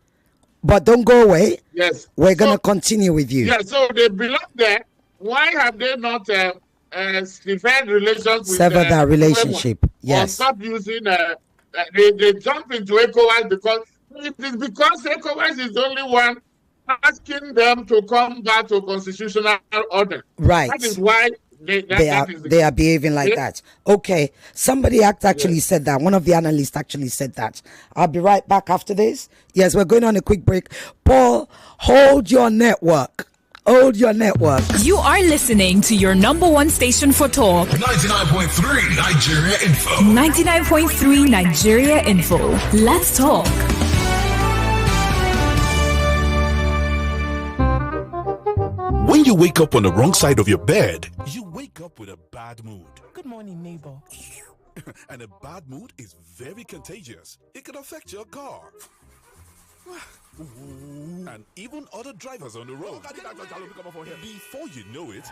but don't go away. Yes. We're going to continue with you. Yeah, so they belong there. Why have they not severed relations with sever that relationship? Yes. Or stop using, they jump into ECOWAS because it is because ECOWAS is the only one asking them to come back to constitutional order. Right. That is why they are behaving like that. Okay. Somebody actually said that. One of the analysts actually said that. I'll be right back after this. Yes, we're going on a quick break. Paul, hold your network. Hold your network. You are listening to your number one station for talk. 99.3 Nigeria Info. 99.3 Nigeria Info. Let's talk. When you wake up on the wrong side of your bed, you wake up with a bad mood. Good morning, neighbor. And a bad mood is very contagious. It can affect your car. And even other drivers on the road. Before you know it,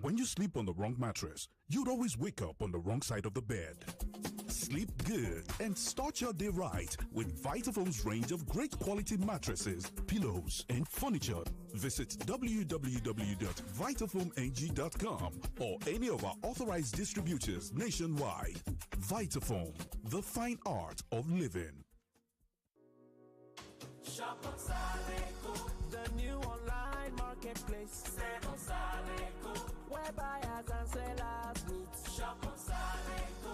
when you sleep on the wrong mattress, you'd always wake up on the wrong side of the bed. Sleep good and start your day right with Vitafoam's range of great quality mattresses, pillows, and furniture. Visit www.vitafoamng.com or any of our authorized distributors nationwide. Vitafoam, the fine art of living. Shop on Saleko, the new online marketplace. Sell on Saleko, where buyers and sellers meet. Shop on Saleko,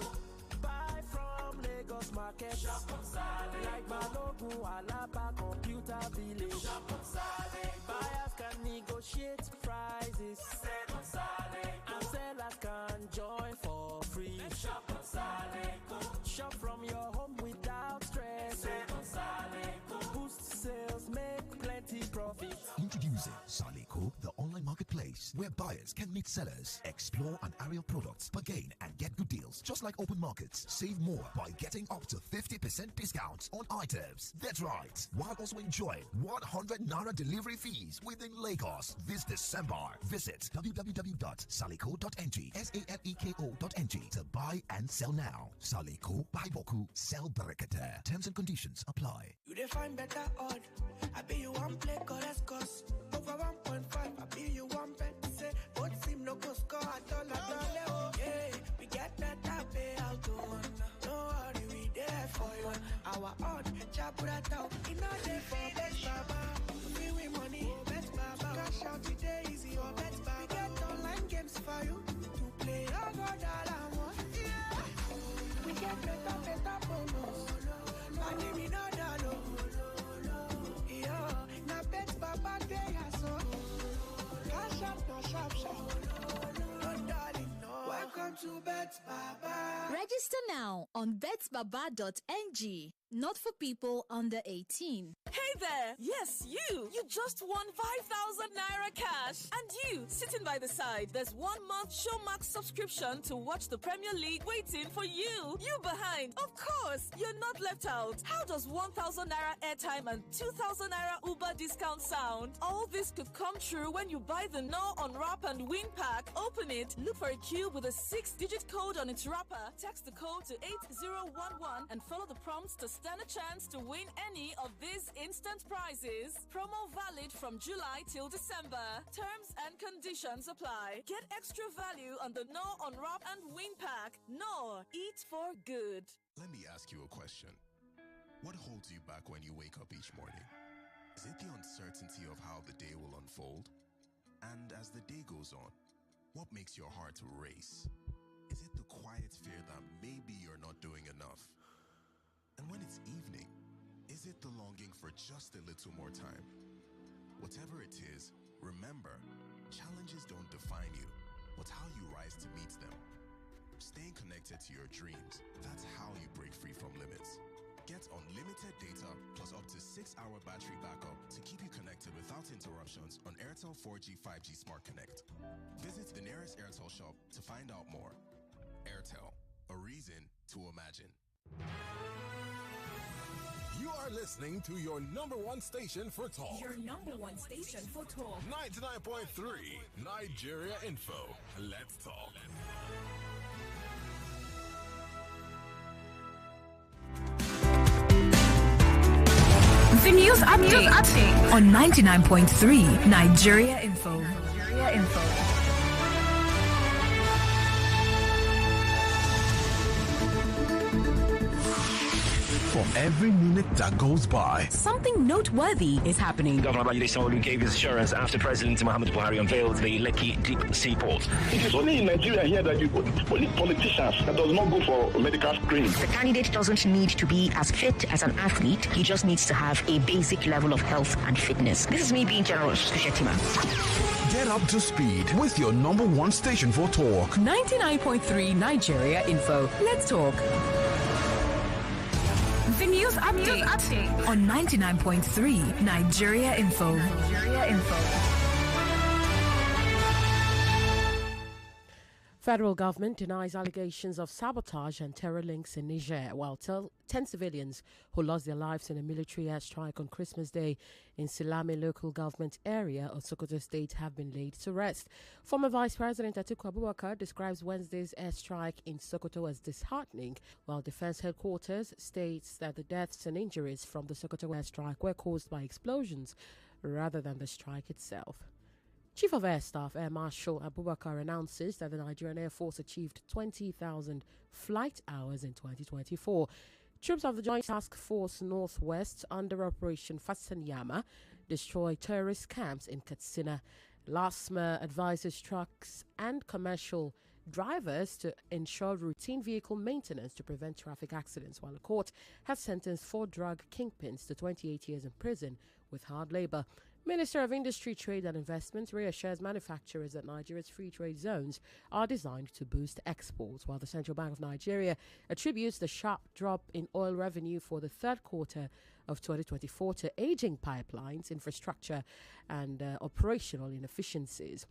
buy from Lagos Market. Shop on Saleko, like Balogun, Alaba, Computer Village. Shop on Saleko, buyers can negotiate prices. Sell on Saleko, and sellers can join for free. Shop on Saleko, shop from your home without stress. Sell on Saleko, boost sales, make plenty profit. Introducing Saleko, the online marketplace where buyers can meet sellers, explore an array of products, bargain and get good deals. Just like open markets, save more by getting up to 50% discounts on items. That's right, while also enjoying 100 Naira delivery fees within Lagos this December. Visit www.saleko.ng, saleko.ng to buy and sell now. Saleko, buy boku, sell Berekete. Terms and conditions apply. You define better odd. I be you one play cause over 1.5. I be you one bet. Say both seem no go score at all. Oh yeah, we get better payout. No worry, we there for you. Our odd chapter out. In all day for best baba. We win money, best baba. Cash out today easy or best baba. We get online games for you to play over dollar one. Yeah, we get better bonus. Money we know that. Welcome to Bet Baba. Register now on betbaba.ng. Not for people under 18. Hey there! Yes, you! You just won 5,000 Naira cash! And you, sitting by the side, there's 1 month Showmax subscription to watch the Premier League waiting for you! You behind! Of course! You're not left out! How does 1,000 Naira airtime and 2,000 Naira Uber discount sound? All this could come true when you buy the No Unwrap and Win pack. Open it, look for a cube with a 6-digit code on its wrapper, text the code to 8011 and follow the prompts to stand a chance to win any of these instant prizes. Promo valid from July till December. Terms and conditions apply. Get extra value on the No Unwrap and Win pack. No, eat for good. Let me ask you a question. What holds you back when you wake up each morning? Is it the uncertainty of how the day will unfold? And as the day goes on, what makes your heart race? Is it the quiet fear that maybe you're not doing enough? And when it's evening, is it the longing for just a little more time? Whatever it is, remember, challenges don't define you, but how you rise to meet them. Staying connected to your dreams, that's how you break free from limits. Get unlimited data plus up to 6-hour battery backup to keep you connected without interruptions on Airtel 4G 5G Smart Connect. Visit the nearest Airtel shop to find out more. Airtel, a reason to imagine. You are listening to your number one station for talk. Your number one station for talk. 99.3 Nigeria Info. Let's talk. The news update on 99.3 Nigeria Info. Nigeria Info. For every minute that goes by, something noteworthy is happening. Governor Babajide Sanwo-Olu gave his assurance after President Muhammadu Buhari unveiled the Lekki Deep Sea Port. It is only in Nigeria here that you only politicians that does not go for medical screening. The candidate doesn't need to be as fit as an athlete. He just needs to have a basic level of health and fitness. This is me being generous to Shetima. Get up to speed with your number one station for talk. 99.3 Nigeria Info. Let's talk. The news update on 99.3 Nigeria Info. Nigeria Info. Federal government denies allegations of sabotage and terror links in Niger, while 10 civilians who lost their lives in a military airstrike on Christmas Day in Silame local government area of Sokoto State have been laid to rest. Former Vice President Atiku Abubakar describes Wednesday's airstrike in Sokoto as disheartening, while Defense Headquarters states that the deaths and injuries from the Sokoto airstrike were caused by explosions rather than the strike itself. Chief of Air Staff Air Marshal Abubakar announces that the Nigerian Air Force achieved 20,000 flight hours in 2024. Troops of the Joint Task Force Northwest under Operation Fasanyama destroyed terrorist camps in Katsina. LASMA advises trucks and commercial drivers to ensure routine vehicle maintenance to prevent traffic accidents, while the court has sentenced 4 drug kingpins to 28 years in prison with hard labor. Minister of Industry, Trade and Investment reassures manufacturers that Nigeria's free trade zones are designed to boost exports, while the Central Bank of Nigeria attributes the sharp drop in oil revenue for the third quarter of 2024 to aging pipelines, infrastructure and operational inefficiencies.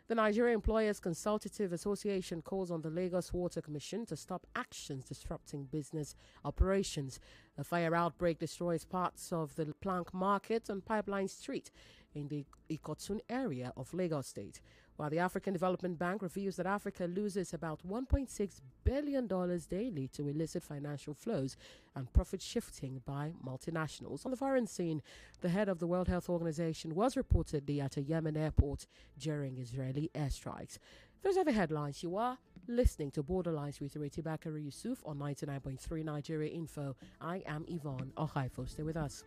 The Nigeria Employers Consultative Association calls on the Lagos Water Commission to stop actions disrupting business operations. A fire outbreak destroys parts of the Plank Market and Pipeline Street in the Ikotun area of Lagos State, while the African Development Bank reveals that Africa loses about $1.6 billion daily to illicit financial flows and profit shifting by multinationals. On the foreign scene, the head of the World Health Organization was reportedly at a Yemen airport during Israeli airstrikes. Those are the headlines. You are listening to Borderlines with Ireti Bakare-Yusuf on 99.3 Nigeria Info. I am Yvonne Ohaifo. Stay with us.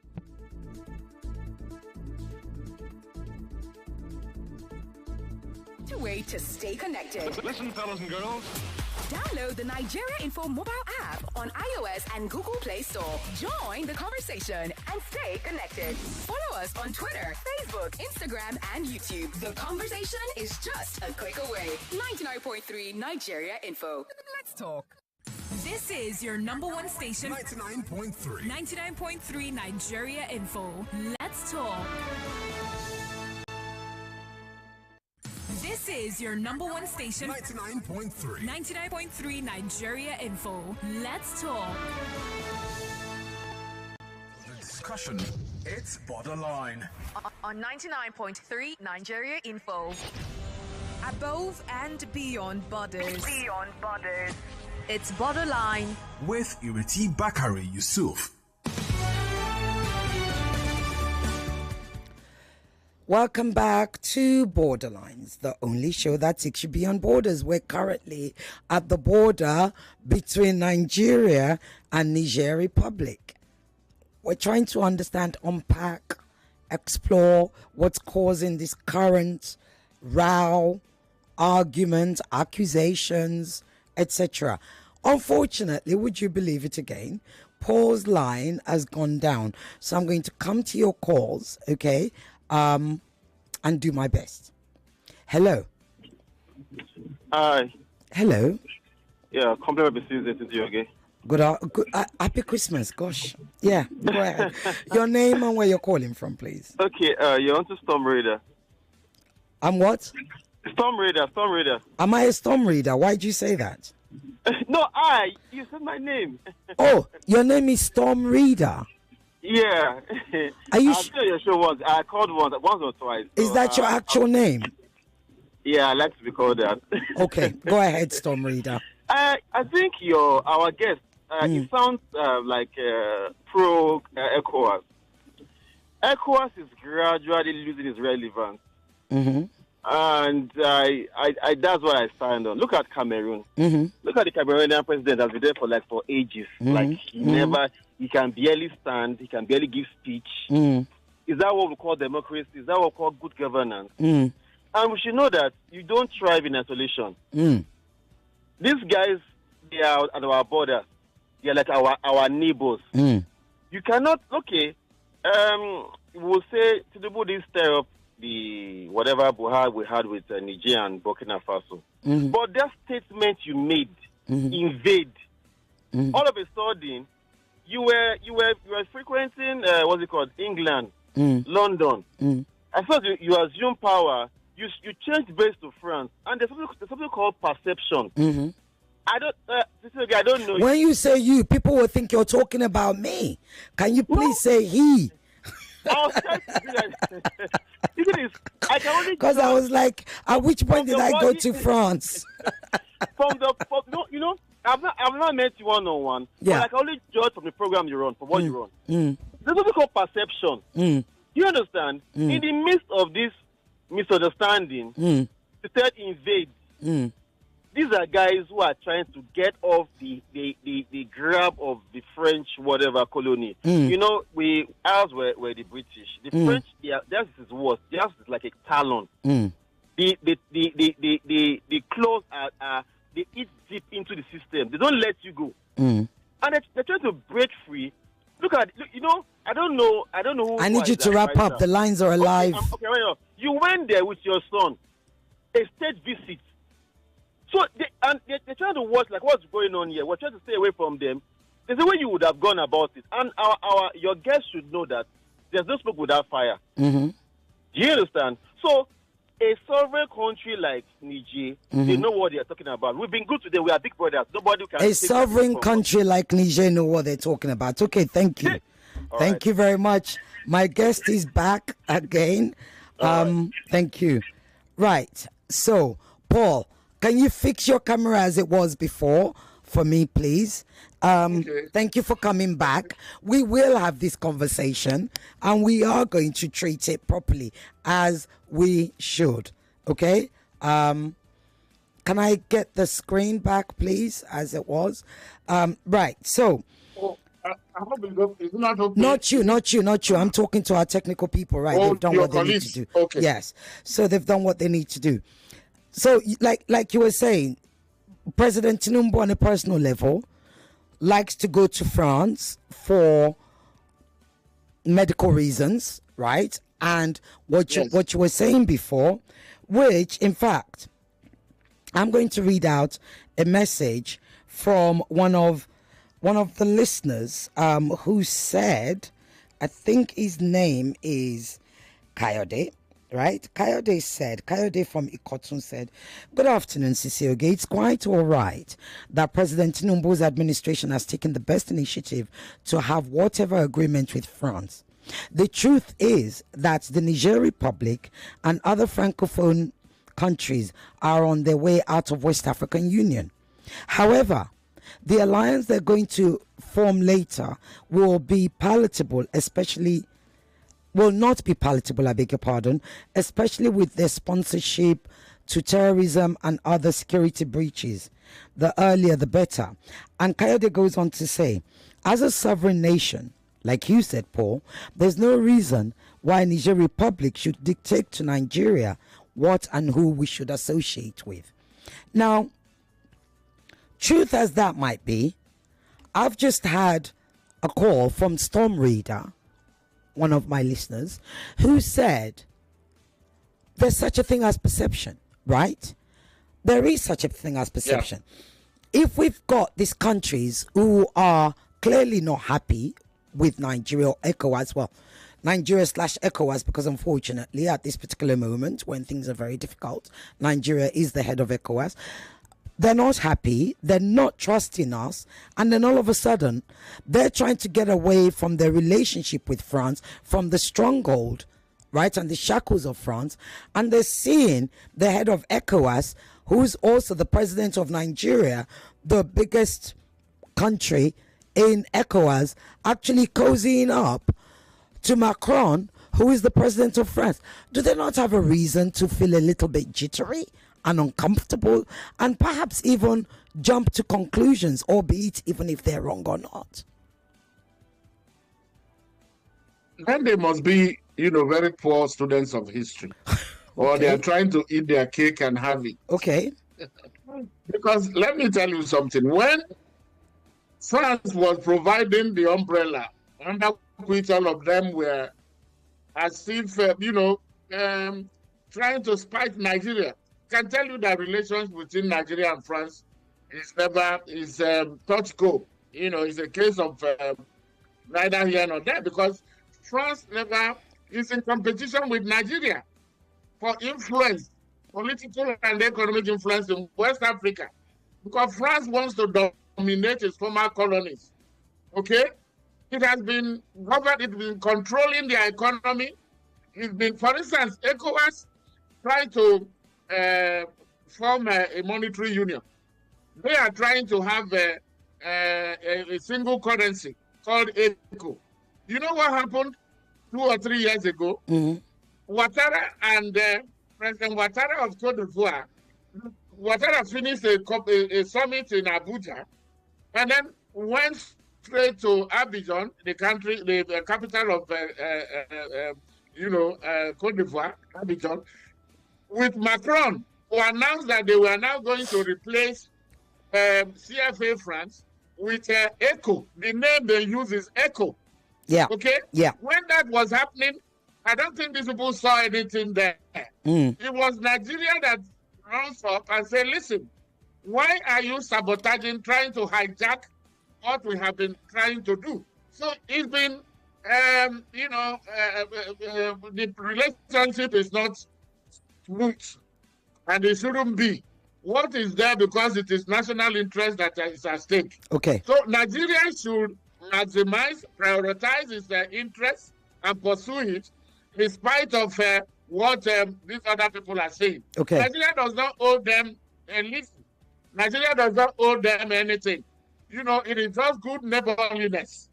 Way to stay connected. Listen, fellas and girls. Download the Nigeria Info mobile app on iOS and Google Play Store. Join the conversation and stay connected. Follow us on Twitter, Facebook, Instagram, and YouTube. The conversation is just a click away. 99.3 Nigeria Info. Let's talk. This is your number one station. 99.3. 99.3 Nigeria Info. Let's talk. This is your number one station. 99.3. 99.3 Nigeria Info. Let's talk. The discussion, it's borderline. On 99.3 Nigeria Info. Above and beyond borders. Beyond borders. It's Borderline. With Ireti Bakare-Yusuf. Welcome back to Borderlines, the only show that takes you beyond borders. We're currently at the border between Nigeria and Niger Republic. We're trying to understand, unpack, explore what's causing this current row, argument, accusations, etc. Unfortunately, would you believe it again? Paul's line has gone down. So I'm going to come to your calls, okay? And do my best. Hello. Hi. Hello. Yeah, compliment season to you again. Good, happy Christmas. Gosh. Yeah, go ahead. Your name and where you're calling from, please. Okay, you're on to Storm Raider. I'm what? Storm Raider. Am I a Storm Reader? Why'd you say that? No, you said my name. Oh, your name is Storm Reader. Yeah. Are you I'll tell your show once. I called once or twice. So, is that your actual name? Yeah, I like to be called that. Okay, go ahead, Storm Reader. I think our guest, it sounds like pro ECOWAS. ECOWAS is gradually losing its relevance. Mm-hmm. And I that's what I signed on. Look at Cameroon. Mm-hmm. Look at the Cameroonian president has been there for ages. Mm-hmm. Like he can barely stand, he can barely give speech. Mm. Is that what we call democracy? Is that what we call good governance? Mm. And we should know that you don't thrive in isolation. Mm. These guys, they are at our border. They are like our neighbors. Mm. You cannot, we'll say Tinubu didn't stir up the whatever Buhari we had with Niger and Burkina Faso. Mm-hmm. But that statement you made, invade, all of a sudden, you were frequenting what's it called, England, London. I thought you assume power. You changed base to France, and there's something called perception. I don't know. When you say you, people will think you're talking about me. Can you please say he? I was trying to do that. Because I was like, at which point did I go to France? I've not met you one-on-one. Yeah. But I can only judge from the program you're on, from what you're on. There's something called perception. You understand? In the midst of this misunderstanding, the third invade. These are guys who are trying to get off the grab of the French whatever colony. You know, ours were the British. The French, theirs is worse. Theirs is like a talon. The claws are they eat deep into the system. They don't let you go. And they're trying to break free. I don't know who. I need you to wrap up. The lines are alive. Okay, wait. You went there with your son, a state visit. So they're trying to watch like what's going on here. We're trying to stay away from them. There's a way you would have gone about it, and your guests should know that there's no smoke without fire. Do you understand? So a sovereign country like Niger, they know what they are talking about. We've been good today. We are big brothers. Nobody can. A sovereign country like Niger know what they're talking about. Okay, thank you. Thank you very much. My guest is back again. Thank you. Right. So, Paul, can you fix your camera as it was before for me, please? Thank you for coming back. We will have this conversation and we are going to treat it properly as we should. Okay? Can I get the screen back, please, as it was? Right. So, I hope it's not okay. Not you. I'm talking to our technical people, right? They've done what they need to do. Okay. Yes. So they've done what they need to do. So, like you were saying, President Tinubu on a personal level likes to go to France for medical reasons, right? And what you were saying before, which in fact, I'm going to read out a message from one of the listeners who said, I think his name is Kayode. Right? Kayode from Ikotun said, "Good afternoon, Cisioge. It's quite all right that President Tinubu's administration has taken the best initiative to have whatever agreement with France. The truth is that the Niger Republic and other Francophone countries are on their way out of West African Union. However, the alliance they're going to form later will be palatable, will not be palatable, I beg your pardon, especially with their sponsorship to terrorism and other security breaches. The earlier, the better." And Kayode goes on to say, "As a sovereign nation, like you said, Paul, there's no reason why Niger Republic should dictate to Nigeria what and who we should associate with." Now, truth as that might be, I've just had a call from Storm Reader, one of my listeners, who said there's such a thing as perception, right? There is such a thing as perception. Yeah. If we've got these countries who are clearly not happy with Nigeria or ECOWAS, well, Nigeria/ECOWAS, because unfortunately at this particular moment when things are very difficult, Nigeria is the head of ECOWAS. They're not happy, they're not trusting us, and then all of a sudden, they're trying to get away from their relationship with France, from the stronghold, right, and the shackles of France, and they're seeing the head of ECOWAS, who's also the president of Nigeria, the biggest country in ECOWAS, actually cozying up to Macron, who is the president of France. Do they not have a reason to feel a little bit jittery and uncomfortable, and perhaps even jump to conclusions, albeit even if they're wrong or not? Then they must be, very poor students of history. Or they are trying to eat their cake and have it. Okay. Because let me tell you something. When France was providing the umbrella, under which all of them were as if, trying to spite Nigeria, can tell you that relations between Nigeria and France is touch go. It's a case of neither here nor there, because France never is in competition with Nigeria for influence, political and economic influence in West Africa, because France wants to dominate its former colonies. Okay? It has been governed, it's been controlling their economy. It's been, for instance, ECOWAS trying to form a monetary union. They are trying to have a single currency called ECO. You know what happened 2 or 3 years ago? Ouattara and President Ouattara of Cote d'Ivoire, Ouattara finished a summit in Abuja and then went straight to Abidjan, the capital of Cote d'Ivoire, Abidjan, with Macron, who announced that they were now going to replace CFA France with ECO. The name they use is ECO. Yeah. Okay? Yeah. When that was happening, I don't think these people saw anything there. It was Nigeria that rose up and said, listen, why are you sabotaging, trying to hijack what we have been trying to do? So it's been, the relationship is not route, and it shouldn't be. What is there because it is national interest that is at stake. Okay. So Nigeria should maximize, prioritize its interests and pursue it, in spite of what these other people are saying. Okay. Nigeria does not owe them anything. Nigeria does not owe them anything. You know, it is just good neighborliness.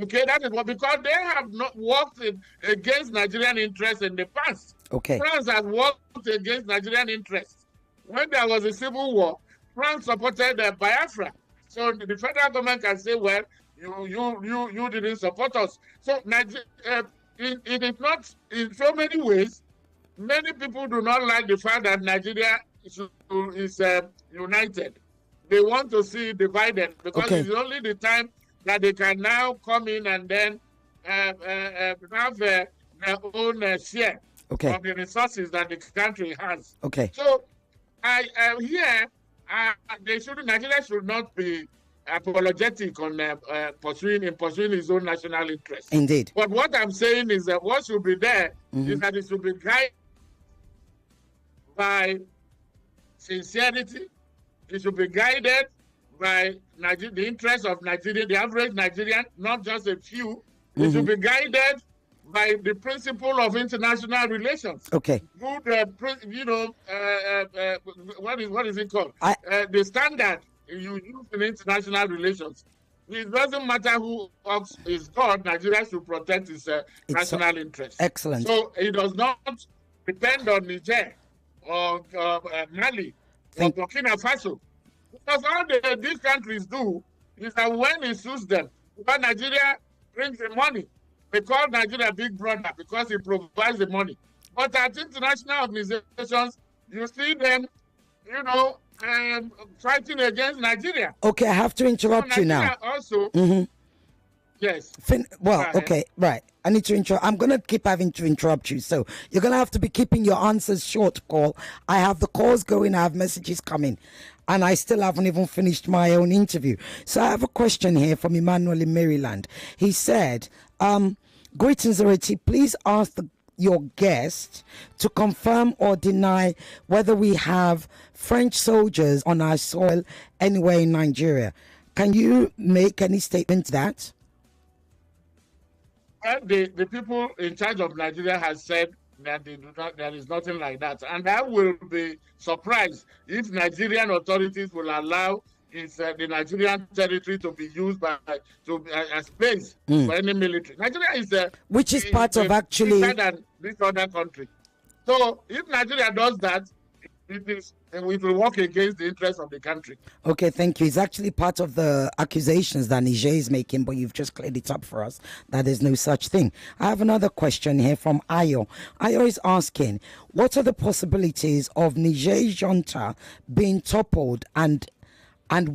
Okay, that is what, because they have not worked against Nigerian interests in the past. Okay. France has worked against Nigerian interests. When there was a civil war, France supported Biafra. So the federal government can say, well, you didn't support us. So it is not, in so many ways, many people do not like the fact that Nigeria is united. They want to see it divided because it's only the time that they can now come in and then have their own share of the resources that the country has. Okay. So Nigeria should not be apologetic on pursuing its own national interest. Indeed. But what I'm saying is that what should be there is that it should be guided by sincerity. It should be guided by the interests of Nigeria, the average Nigerian, not just a few. It should be guided by the principle of international relations. Okay. Good, what is it called? The standard you use in international relations. It doesn't matter who is God. Nigeria should protect its national interests. Excellent. So it does not depend on Niger or Mali or Burkina Faso. Because all these countries do is that when it suits them, because Nigeria brings the money, they call Nigeria Big Brother because it provides the money. But at international organizations, you see them, fighting against Nigeria. Okay, I have to interrupt you now. Also, yes. Okay, right. I need to interrupt. I'm going to keep having to interrupt you. So you're going to have to be keeping your answers short, call. I have the calls going. I have messages coming. And I still haven't even finished my own interview. So I have a question here from Emmanuel in Maryland. He said, greetings, Ireti. Please ask your guest to confirm or deny whether we have French soldiers on our soil anywhere in Nigeria. Can you make any statement to that? The people in charge of Nigeria has said that there is nothing like that. And I will be surprised if Nigerian authorities will allow the Nigerian territory to be used as base for any military. Nigeria is which is part of actually than this other country. So if Nigeria does that, it will work against the interests of the country. Okay, thank you. It's actually part of the accusations that Niger is making, but you've just cleared it up for us that there's no such thing. I have another question here from Ayo. Ayo is asking, what are the possibilities of Niger junta being toppled, and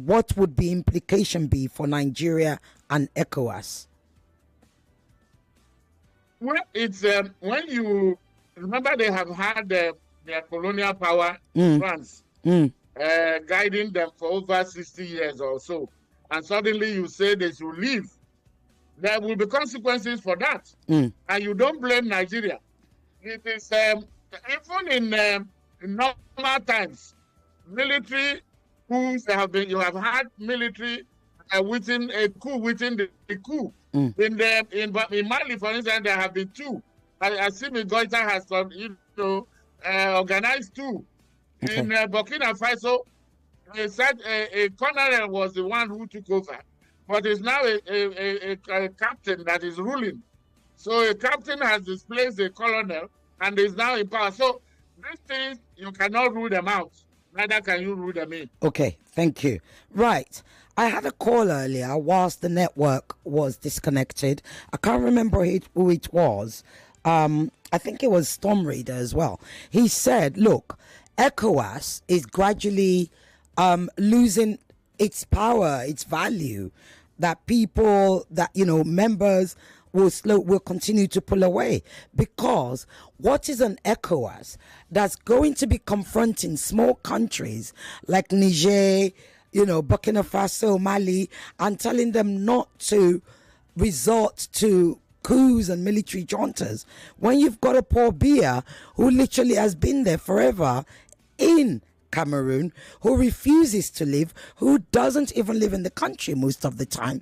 what would the implication be for Nigeria and ECOWAS? Well, it's when you remember they have had their colonial power in France, guiding them for over 60 years or so, and suddenly you say they should leave. There will be consequences for that, and you don't blame Nigeria. It is even in normal times, military coups you have had military within a coup within the coup. In Mali, for instance, there have been two. Assimi Goita has organized two. Okay. In Burkina Faso, they said a colonel was the one who took over, but it's now a captain that is ruling. So a captain has displaced a colonel and is now in power. So these things, you cannot rule them out. Neither can you rule them in. Okay, thank you. Right. I had a call earlier whilst the network was disconnected. I can't remember who it was. I think it was Storm Raider as well. He said, look, ECOWAS is gradually losing its power, its value, that members will continue to pull away, because what is an ECOWAS that's going to be confronting small countries like Niger, Burkina Faso, Mali, and telling them not to resort to coups and military juntas, when you've got a Paul Biya who literally has been there forever in Cameroon, who refuses to leave, who doesn't even live in the country most of the time?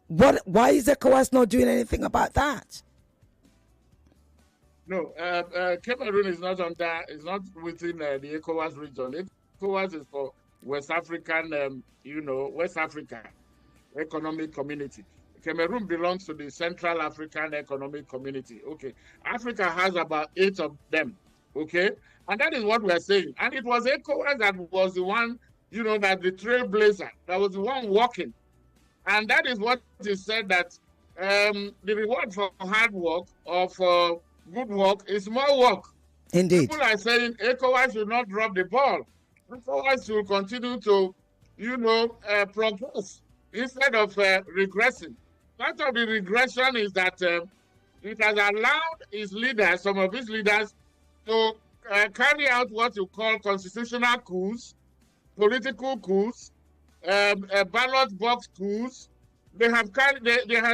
Why is ECOWAS not doing anything about that? No, Cameroon is not within the ECOWAS region. ECOWAS is for West African, West Africa Economic Community. Cameroon belongs to the Central African Economic Community. Okay, Africa has about 8 of them. Okay, and that is what we are saying. And it was ECOWAS that was the one, that the trailblazer, that was the one walking. And that is what is said, that the reward for hard work or for good work is more work. Indeed. People are saying ECOWAS should not drop the ball. ECOWAS should continue to, progress instead of regressing. Part of the regression is that it has allowed its leaders, some of its leaders, to carry out what you call constitutional coups, political coups, ballot box coups. There has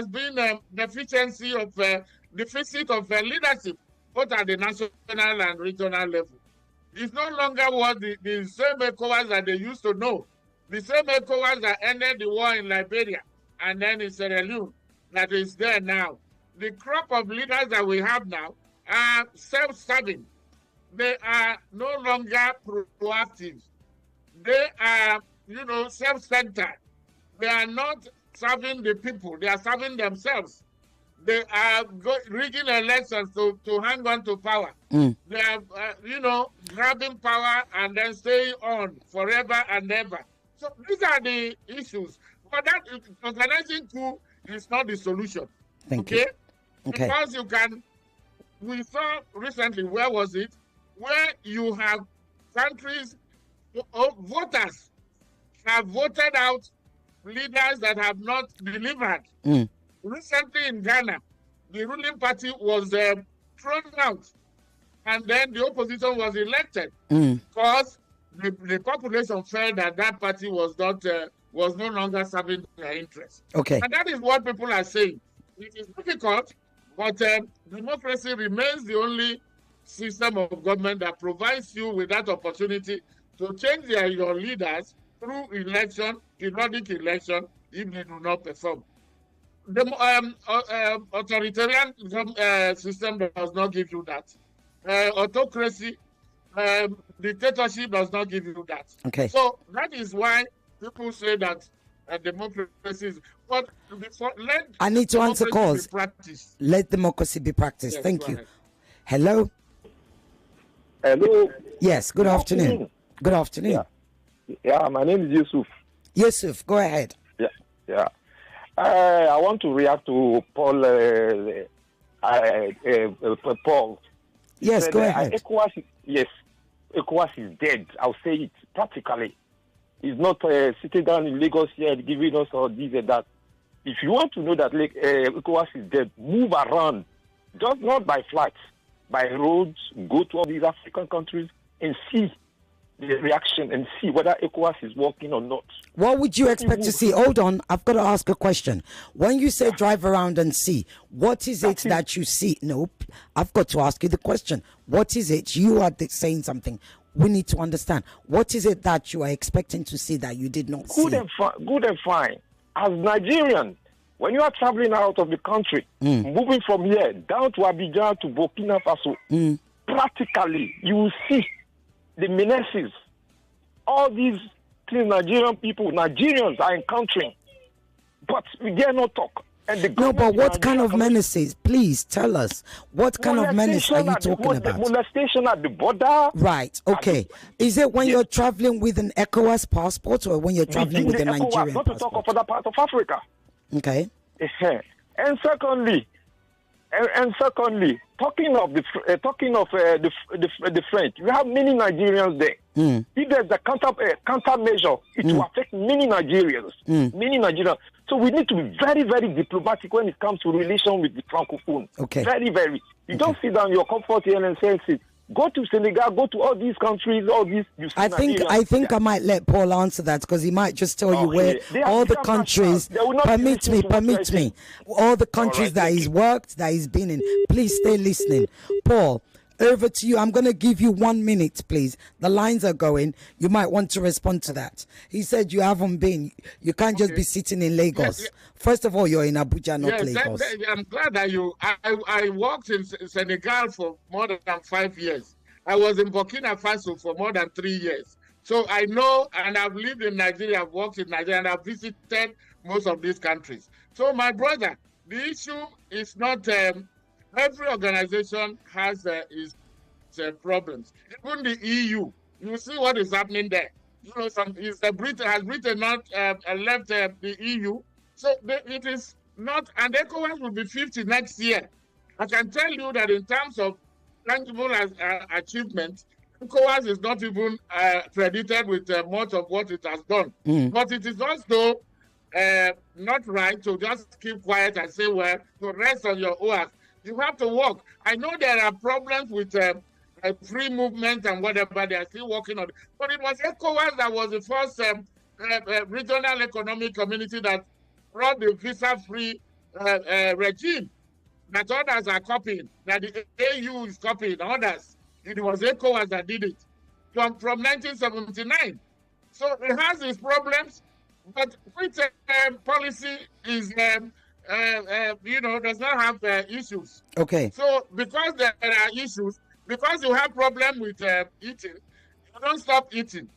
been deficit of leadership, both at the national and regional level. It's no longer what the same ECOWAS that they used to know. The same ECOWAS that ended the war in Liberia and then in Sierra Leone that is there now. The crop of leaders that we have now are self-serving. They are no longer proactive. They are, self-centered. They are not serving the people. They are serving themselves. They are rigging elections to hang on to power. They are, grabbing power and then staying on forever and ever. So these are the issues. But that organizing coup is not the solution. Thank you. Okay. Because we saw recently, where was it? Where you have countries, voters have voted out leaders that have not delivered. Recently in Ghana, the ruling party was thrown out, and then the opposition was elected because the population felt that party was no longer serving their interests. Okay. And that is what people are saying. It is difficult, but democracy remains the only system of government that provides you with that opportunity to change your leaders through election, periodic election, if they do not perform. The authoritarian system does not give you that. Autocracy, dictatorship does not give you that. Okay. So that is why people say that democracy is. But I need to answer calls. Let democracy be practiced. Yes, thank you. ahead. Hello. Hello. Yes. Good afternoon. Good afternoon. Yeah, my name is Yusuf. Yusuf, go ahead. Yeah. I want to react to Paul. Paul. Yes, go ahead. ECOWAS is dead. I'll say it practically. He's not sitting down in Lagos here giving us all this and that. If you want to know that ECOWAS is dead, move around. Just not by flights, by roads. Go to all these African countries and see the reaction and see whether ECOWAS is working or not. What would you expect to see? Hold on, I've got to ask a question. When you say drive around and see, what is it that you see? Nope, I've got to ask you the question. What is it? You are saying something. We need to understand. What is it that you are expecting to see that you did not see? Good and fine. As Nigerian, when you are traveling out of the country, moving from here down to Abidjan to Burkina Faso, practically you will see the menaces, all these things Nigerians are encountering, but we dare not talk. No, but what kind of menaces? Please tell us. What kind of menace are you talking about? Molestation at the border. Right, okay. Is it when you're traveling with an ECOWAS passport or when you're traveling with a Nigerian passport? Not to talk of other parts of Africa. Okay. And secondly, talking of the French, we have many Nigerians there. If there's a countermeasure, it will affect many Nigerians. So we need to be very, very diplomatic when it comes to relation with the Francophone. Okay. Very, very. You don't sit down in your comfort here and say, Go to Senegal, go to all these countries, all these. I think I might let Paul answer that because he might just tell you where all the countries. Permit me. All the countries that he's worked, that he's been in. Please stay listening, Paul. Over to you. I'm going to give you 1 minute, please. The lines are going. You might want to respond to that. He said you haven't been. You can't just be sitting in Lagos. Yes. First of all, you're in Abuja, not Lagos. I'm glad that you. I worked in Senegal for more than 5 years. I was in Burkina Faso for more than 3 years. So I know, and I've lived in Nigeria, I've worked in Nigeria, and I've visited most of these countries. So my brother, the issue is not. Every organization has its problems. Even the EU, you see what is happening there. You know, Britain not left the EU, so it is not. And ECOWAS will be 50 next year. I can tell you that in terms of tangible achievement, ECOWAS is not even credited with much of what it has done. But it is also not right to just keep quiet and say, well, to rest on your oars. You have to work. I know there are problems with free movement and whatever. They are still working on it. But it was ECOWAS that was the first regional economic community that brought the visa-free regime that others are copying, that the AU is copying, others. It was ECOWAS that did it from 1979. So it has its problems, but which policy is... does not have issues. Okay. So because there are issues, because you have problem with eating, you don't stop eating.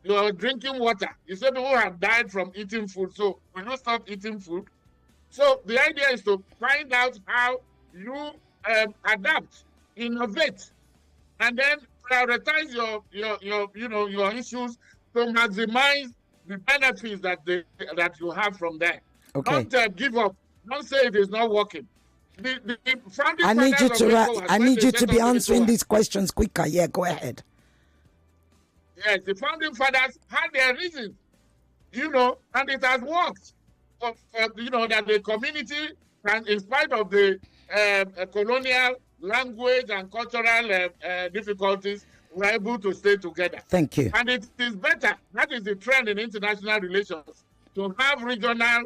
You are drinking water. You say people have died from eating food, so we don't stop eating food. So the idea is to find out how you adapt, innovate, and then prioritize your issues to maximize the benefits that you have from there. Okay. Don't give up. Don't say it is not working. I need you to be answering these questions quicker. Yeah, go ahead. Yes, the founding fathers had their reasons, and it has worked. That the community, and in spite of the colonial language and cultural difficulties, were able to stay together. Thank you. And it is better. That is the trend in international relations, to have regional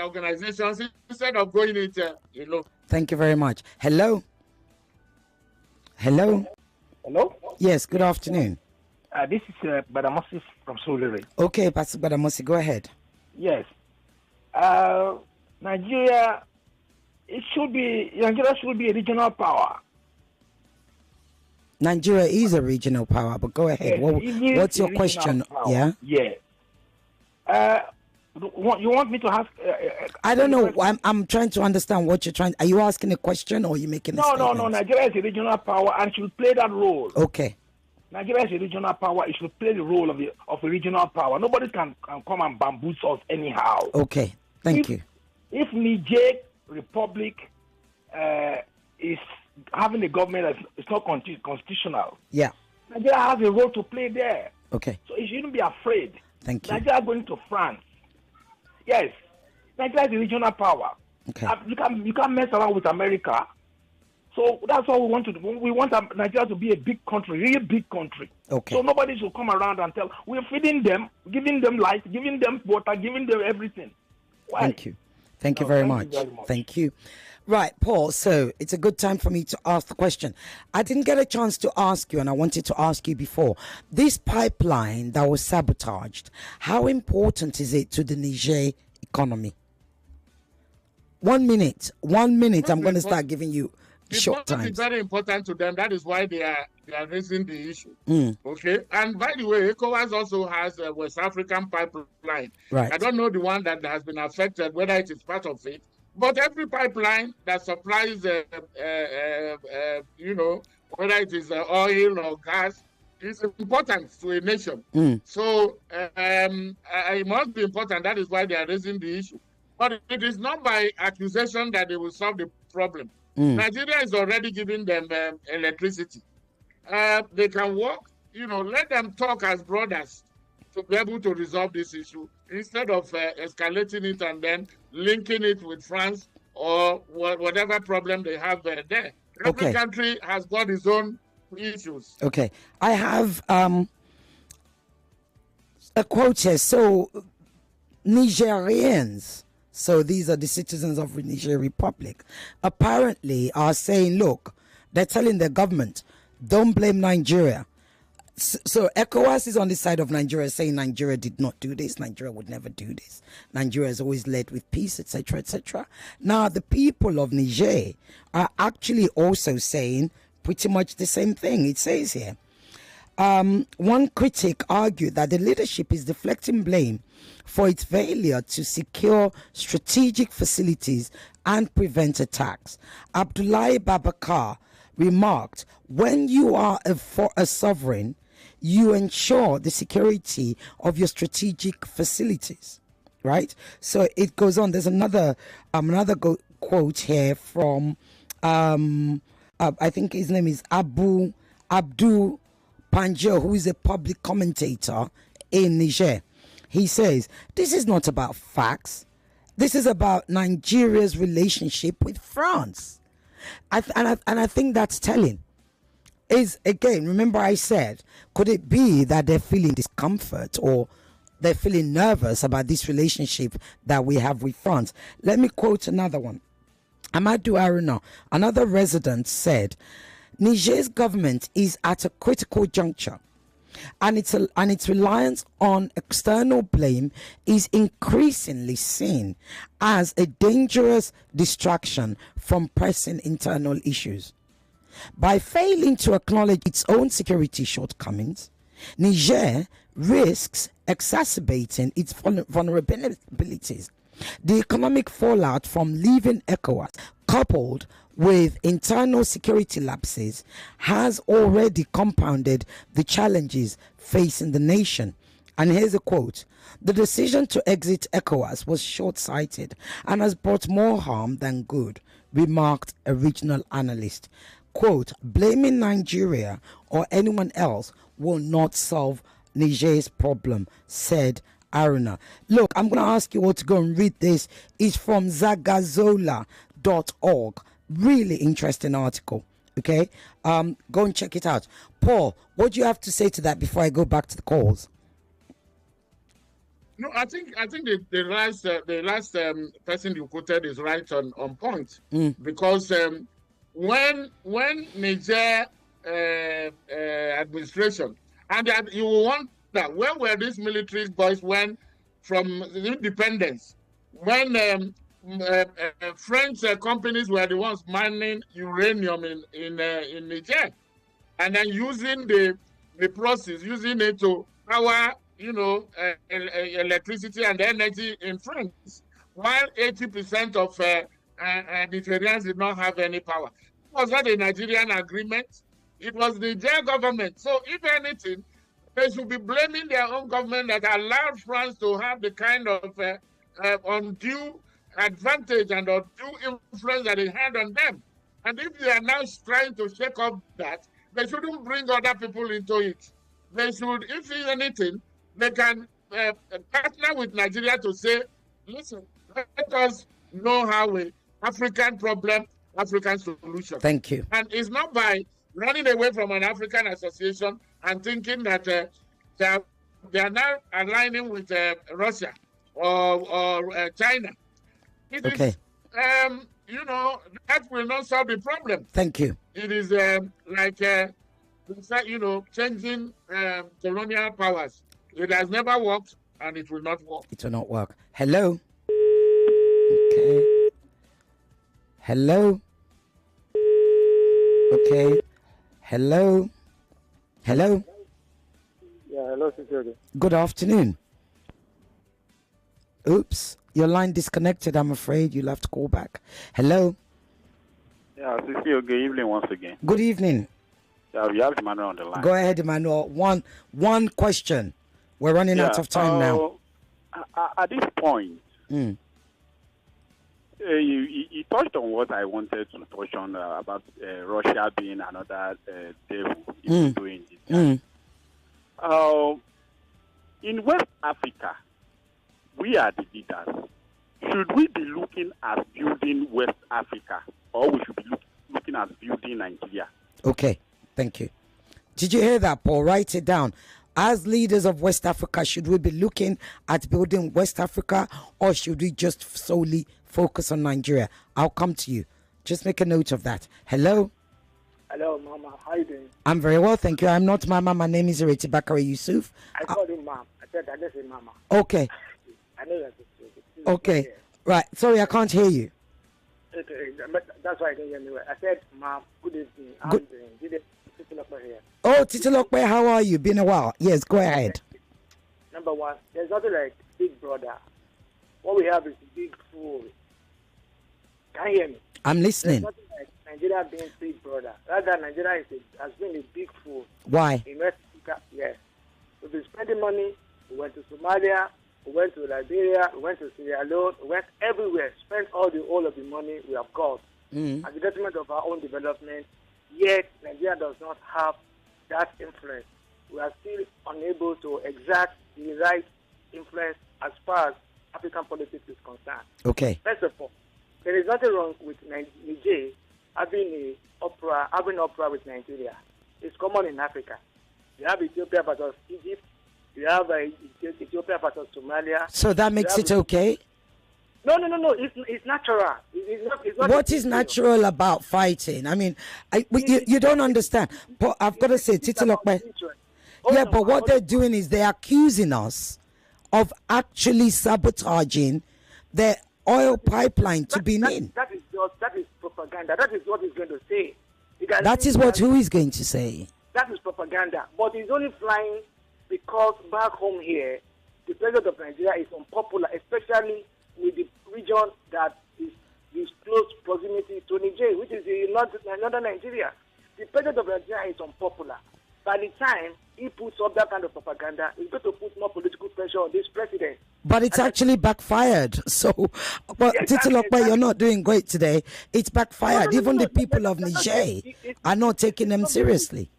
organizations instead of going it alone. Thank you very much. Hello? Hello? Hello? Yes, good afternoon. This is Badamosi from Solere. Okay, Pastor Badamosi, go ahead. Yes. Nigeria should be a regional power. Nigeria is a regional power, but go ahead. Yes, what's your question? Power. Yeah. You want me to ask? I don't know. I'm trying to understand what you're trying. Are you asking a question or are you making a statement? No. Nigeria is a regional power and should play that role. Okay. Nigeria is a regional power. It should play the role of a regional power. Nobody can come and bamboozle us anyhow. Okay. Thank you. If Niger Republic is having a government that is not constitutional, yeah, Nigeria has a role to play there. Okay. So you shouldn't be afraid. Thank you. Nigeria going to France. Yes, Nigeria is a regional power. Okay. You can't mess around with America. So that's what we want to do. We want Nigeria to be a big country, really big country. Okay. So nobody should come around and tell. We're feeding them, giving them light, giving them water, giving them everything. Why? Thank you. Thank you very much. Thank you. Right, Paul, so it's a good time for me to ask the question. I didn't get a chance to ask you, and I wanted to ask you before. This pipeline that was sabotaged, how important is it to the Niger economy? 1 minute. 1 minute. I'm going to start giving you short time. It's very important to them. That is why they are raising the issue. Okay. And by the way, ECOWAS also has a West African pipeline. Right. I don't know the one that has been affected, whether it is part of it. But every pipeline that supplies, whether it is oil or gas, is important to a nation. So it must be important. That is why they are raising the issue. But it is not by accusation that they will solve the problem. Nigeria is already giving them electricity. They can work, let them talk as brothers to be able to resolve this issue instead of escalating it and then linking it with France or whatever problem they have there. Every country has got its own issues. Okay, I have a quote here. So Nigerians, so these are the citizens of the Niger Republic, apparently are saying, look, they're telling the government, don't blame Nigeria. So ECOWAS is on the side of Nigeria, saying Nigeria did not do this, Nigeria would never do this, Nigeria has always led with peace, etc., etc. Now the people of Niger are actually also saying pretty much the same thing. It says here, one critic argued that the leadership is deflecting blame for its failure to secure strategic facilities and prevent attacks. Abdullahi Babakar remarked, when you are a sovereign, you ensure the security of your strategic facilities, right? So it goes on. There's another quote here from I think his name is Abdul Panjo, who is a public commentator in Niger. He says, this is not about facts. This is about Nigeria's relationship with France. And I think that's telling. Is, again, remember I said, could it be that they're feeling discomfort or they're feeling nervous about this relationship that we have with France? Let me quote another one. Amadou Aruna, another resident, said, Niger's government is at a critical juncture, and its reliance on external blame is increasingly seen as a dangerous distraction from pressing internal issues. By failing to acknowledge its own security shortcomings, Niger risks exacerbating its vulnerabilities. The economic fallout from leaving ECOWAS, coupled with internal security lapses, has already compounded the challenges facing the nation. And here's a quote: the decision to exit ECOWAS was short-sighted and has brought more harm than good, remarked a regional analyst. Quote, blaming Nigeria or anyone else will not solve Niger's problem, said Aruna. Look, I'm going to ask you all to go and read this. It's from zagazola.org. Really interesting article. Okay, go and check it out. Paul, what do you have to say to that before I go back to the calls? No, I think the last person you quoted is right on point. Because when Niger administration, and you will wonder, where were these military boys when from independence, when French companies were the ones mining uranium in Niger, and then using the process, using it to power, electricity and energy in France, while 80% of Nigerians did not have any power. It was not a Nigerian agreement. It was the Niger government. So if anything, they should be blaming their own government that allowed France to have the kind of undue advantage and undue influence that it had on them. And if they are now trying to shake off that, they shouldn't bring other people into it. They should, if anything, they can partner with Nigeria to say, listen, let us know how African problem, African solution. Thank you. And it's not by running away from an African association and thinking that they are now aligning with Russia or China. It is, that will not solve the problem. Thank you. It is changing colonial powers. It has never worked, and it will not work. It will not work. Hello. Okay. Hello. Okay. Hello. Hello. Yeah, hello, Sister. Good afternoon. Oops, your line disconnected. I'm afraid you'll have to call back. Hello. Yeah, Sister, good evening once again. Good evening. Yeah, we have Emmanuel on the line. Go ahead, Emmanuel. One question. We're running out of time now. At this point, you touched on what I wanted to touch on about Russia being another devil doing this. In West Africa, we are the leaders. Should we be looking at building West Africa, or we should be looking at building Nigeria? Okay, thank you. Did you hear that, Paul? Write it down. As leaders of West Africa, should we be looking at building West Africa, or should we just solely focus on Nigeria? I'll come to you. Just make a note of that. Hello? Hello, Mama. How you doing? I'm very well, thank you. I'm not Mama. My name is Ireti Bakare-Yusuf. I called you Mom. I said I didn't say Mama. Okay. I know that's it. Okay. Right. Sorry, I can't hear you. Okay, that's why I didn't hear me well. I said, Mom, good evening. How you doing? Did it here? Oh, Titi Lokwe, how are you? Been a while. Yes, go ahead. Number one, there's nothing like Big Brother. What we have is Big Fool. Can you hear me? I'm listening. There's nothing like Nigeria being Big Brother. Rather, Nigeria has been a big fool. Why? In West Africa, yes. We've been spending money. We went to Somalia. We went to Liberia. We went to Sierra Leone. We went everywhere. Spent all of the money we have got at the detriment of our own development. Yet, Nigeria does not have that influence. We are still unable to exert the right influence as far as African politics is concerned. Okay. First of all, there is nothing wrong with Niger having opera with Nigeria. It's common in Africa. You have Ethiopia versus Egypt. You have Ethiopia versus Somalia. So that makes it okay? No. It's natural. It's not what is natural about fighting? I mean, you don't understand. But I've got to say, Titi Lokwe. Yeah, but what they're doing is they're accusing us of actually sabotaging the oil pipeline to Benin. That is propaganda. That is what he's going to say. That is what who is going to say? That is propaganda. But he's only flying because back home here, the president of Nigeria is unpopular, especially with the region that is close proximity to Niger, which is northern Nigeria. The president of Nigeria is unpopular. By the time he puts up that kind of propaganda, he's going to put more political pressure on this president. But it's actually backfired. So, Titi Lokwe, you're not doing great today. It's backfired. Even the people of Niger are not taking them seriously.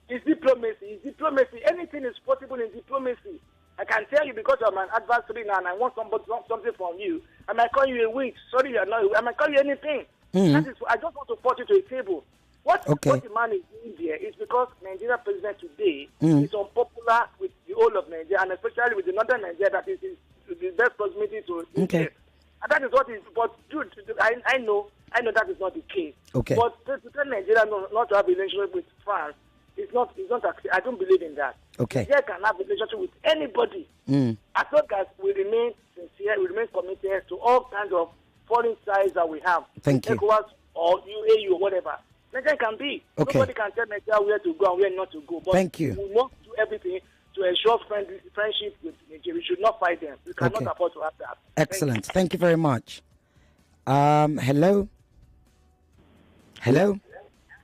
It's diplomacy. Anything is possible in diplomacy. I can tell you because I'm an adversary now and I want something from you. I might call you a witch. Sorry, you're not. I might call you anything. That is, I just want to put you to a table. What the man is doing here is because Nigeria president today is unpopular with the whole of Nigeria and especially with the northern Nigeria that is the best proximity to Nigeria. And that is what is. But dude, I know that is not the case. Okay. But to tell Nigeria not to have a relationship with France, it's not. I don't believe in that. Okay. Nigeria can have a relationship with anybody as long as we remain sincere, we remain committed to all kinds of foreign ties that we have. Thank you. ECOWAS or UAU or whatever. Nigeria can be. Okay. Nobody can tell Nigeria where to go and where not to go. But Thank you. We must do everything to ensure friendship with Nigeria. We should not fight them. We cannot afford to have that. Excellent. Thank you very much. Hello? Hello?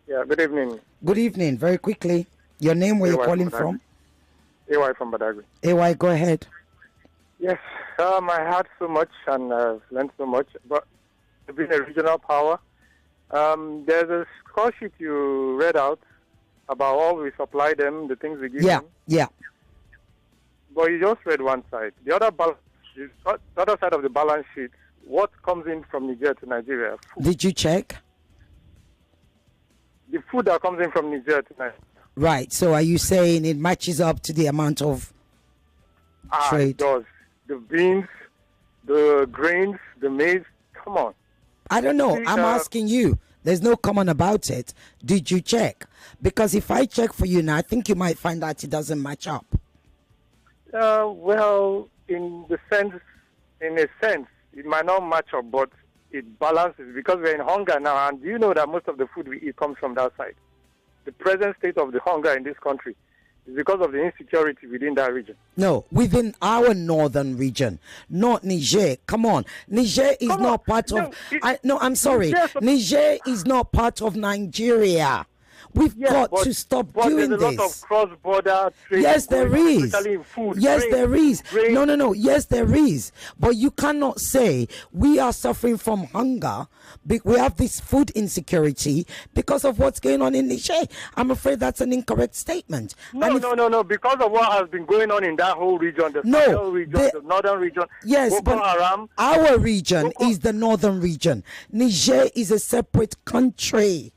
Yeah, good evening. Good evening. Very quickly. Your name, where you're calling from? AY from Badagry. AY, go ahead. Yes, I heard so much and learned so much, but being a regional power, there's a score sheet you read out about all we supply them, the things we give them. Yeah. But you just read one side. The other side of the balance sheet, what comes in from Niger to Nigeria? Food. Did you check? The food that comes in from Niger to Nigeria. Right. So are you saying it matches up to the amount of trade? It does. The beans, the grains, the maize. Come on. I don't know. I'm asking you. There's no comment about it. Did you check? Because if I check for you now, I think you might find out it doesn't match up. Well, in a sense, it might not match up, but it balances because we're in hunger now. And you know that most of the food we eat comes from that side. The present state of the hunger in this country is because of the insecurity within that region. No, within our northern region, not Niger. Come on. Niger is not part of... I'm sorry. Niger is not part of Nigeria. We've got to stop doing this. There's a lot of cross-border trade. Yes, there is. Especially in food. Yes, there is. No. Yes, there is. But you cannot say we are suffering from hunger. We have this food insecurity because of what's going on in Niger. I'm afraid that's an incorrect statement. No. Because of what has been going on in that whole region, the Sahel region, the northern region. Yes, Boko Haram. Our region is the northern region. Niger is a separate country.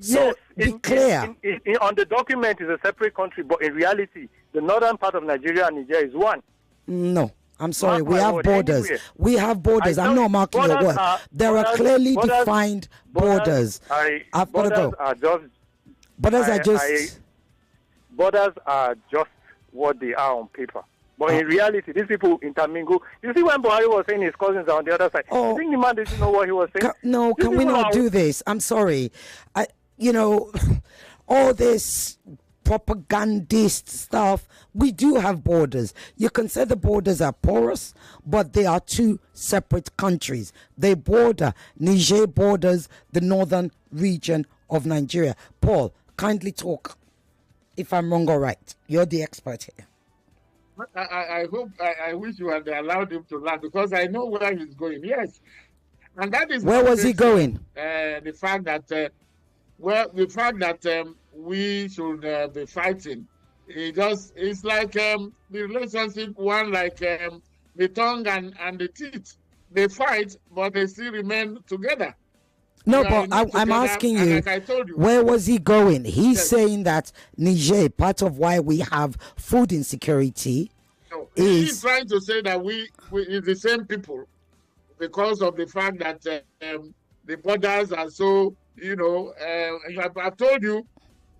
So be clear. On the document, is a separate country, but in reality, the northern part of Nigeria and Niger is one. No. I'm sorry, Mark we my have word, borders. anywhere. We have borders. I'm not marking your word. There are clearly defined borders. I've got to go. Borders are just what they are on paper. But in reality, these people intermingle. You see when Buhari was saying his cousins are on the other side. I think the man didn't know what he was saying. Can we not do this? I'm sorry. All this propagandist stuff, we do have borders. You can say the borders are porous, but they are two separate countries. They border. Niger borders the northern region of Nigeria. Paul, kindly talk if I'm wrong or right. You're the expert here. I hope, I wish you had allowed him to land, because I know where he's going. Yes. And that is where was he going? The fact that we should be fighting. It's like the relationship, one like the tongue and the teeth. They fight, but they still remain together. No, but I'm asking you, like I told you, where was he going? He's saying that Niger, part of why we have food insecurity, he's trying to say that we is the same people, because of the fact that the borders are so, I've told you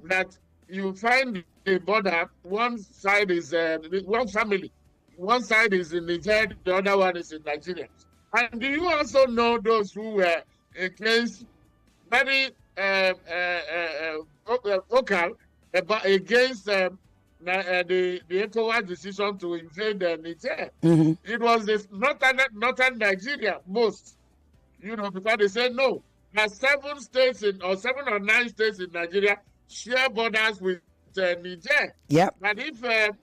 that you find the border, one side is one family, one side is in Niger, the other one is in Nigeria. And do you also know those who were against, very vocal against the ECOWAS decision to invade Niger? Mm-hmm. It was the northern Nigeria most, because they said no. There's 7 or 9 states in Nigeria share borders with Niger. Yep. But if an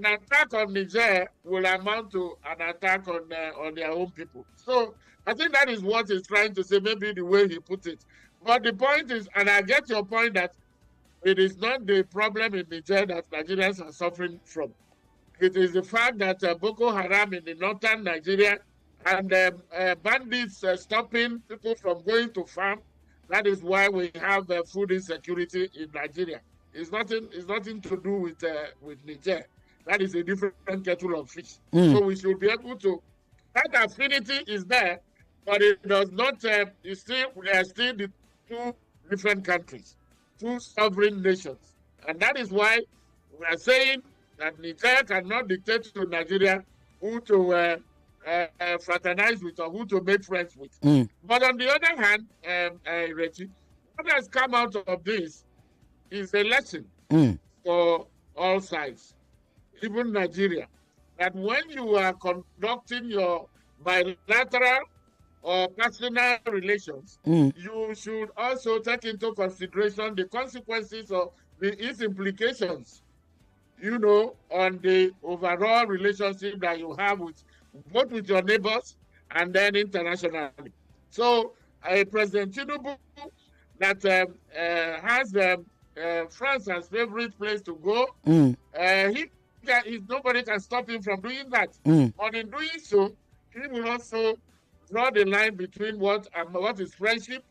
attack on Niger will amount to an attack on their own people. So I think that is what he's trying to say, maybe the way he put it. But the point is, and I get your point, that it is not the problem in Niger that Nigerians are suffering from. It is the fact that Boko Haram in the northern Nigeria and bandits stopping people from going to farm. That is why we have food insecurity in Nigeria. It's nothing to do with Niger. That is a different kettle of fish. So we should be able to. That affinity is there, but it does not. We are still the 2 different countries, 2 sovereign nations, and that is why we are saying that Niger cannot dictate to Nigeria who to fraternize with or who to make friends with. But on the other hand, Ireti, what has come out of this is a lesson for all sides, even Nigeria, that when you are conducting your bilateral or personal relations, you should also take into consideration the consequences of its implications, on the overall relationship that you have both with your neighbors and then internationally. So President Tinubu, that has France as favorite place to go, nobody can stop him from doing that. But in doing so, he will also draw the line between what is friendship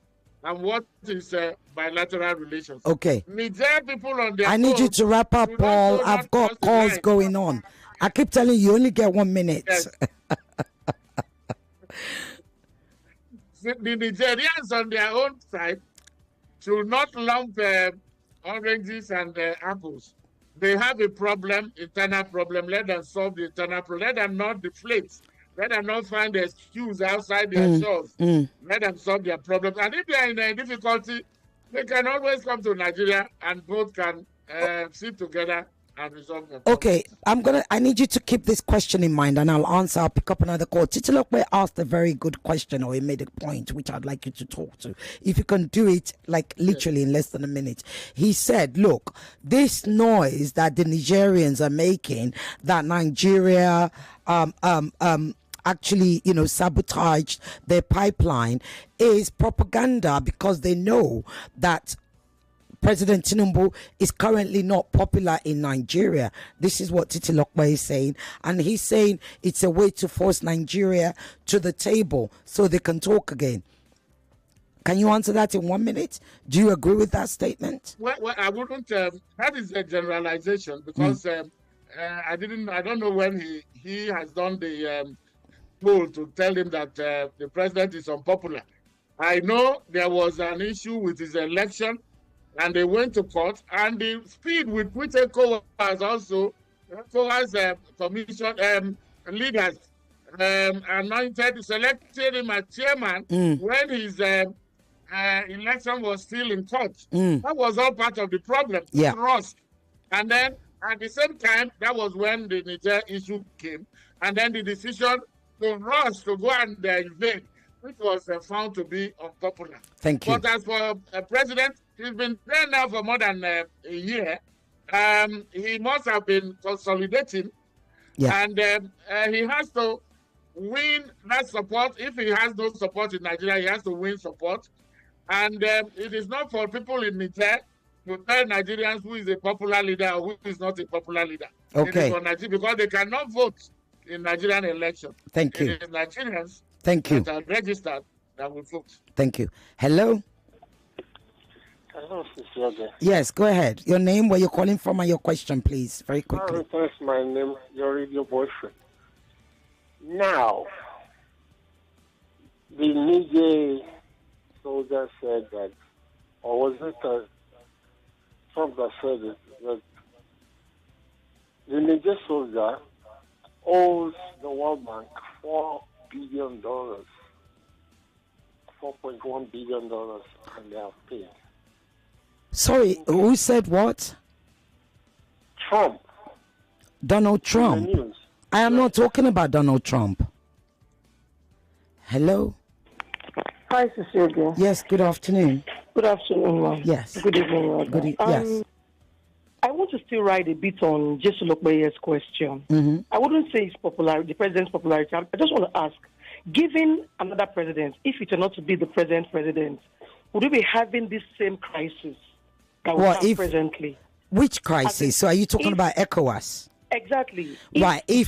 and what is bilateral relations. Okay. Niger people on their I need you to wrap up, Paul. I've got calls going on. I keep telling you, you only get 1 minute. Yes. The Nigerians on their own side should not lump oranges and apples. They have a problem, internal problem. Let them solve the internal problem. Let them not deflate. Let them not find an excuse outside their shores. Let them solve their problems. And if they are in a difficulty, they can always come to Nigeria and both can sit together and resolve them. Okay, I need you to keep this question in mind and I'll answer. I'll pick up another call. Titilokwe asked a very good question, or he made a point which I'd like you to talk to. If you can do it like literally in less than a minute. He said, look, this noise that the Nigerians are making, that Nigeria actually, sabotaged their pipeline, is propaganda, because they know that President Tinubu is currently not popular in Nigeria. This is what Titilokwe is saying. And he's saying it's a way to force Nigeria to the table so they can talk again. Can you answer that in 1 minute? Do you agree with that statement? Well, I wouldn't. That is a generalization because I don't know when he has done the poll to tell him that the president is unpopular. I know there was an issue with his election, and they went to court, and the speed with which ECOWAS commission leaders selected him as chairman when his election was still in court. That was all part of the problem. Yeah. Rushed. And then at the same time, that was when the Niger issue came, and then the decision to rush to go and invade, which was found to be unpopular. Thank you. But as for president, he's been there now for more than a year. He must have been consolidating, and he has to win that support. If he has no support in Nigeria, he has to win support. And it is not for people in Niger to tell Nigerians who is a popular leader or who is not a popular leader. Okay. It is for Nigeria, because they cannot vote in Nigerian election. Thank you. It is Nigerians Thank you. that are registered that will vote. Thank you. Hello? Hello, Sister. Yes, go ahead. Your name, where you're calling from, and your question, please, very quickly. That's my name, your radio boyfriend. Now, the Niger soldier said that, or was it Trump that said it, that the Niger soldier owes the World Bank $4 billion, $4.1 billion, and they have paid. Sorry, who said what? Trump. Donald Trump. I am not talking about Donald Trump. Hello? Hi, Cecilia. Yes, good afternoon. Good afternoon, ma'am. Yes. Good evening, ma'am. Yes. I want to still ride a bit on Jason Lokbeye's question. Mm-hmm. I wouldn't say his popularity, the president's popularity. I just want to ask, given another president, if it were not to be the present president, would we be having this same crisis that we have presently? Which crisis? So are you talking about ECOWAS? Exactly. Right. If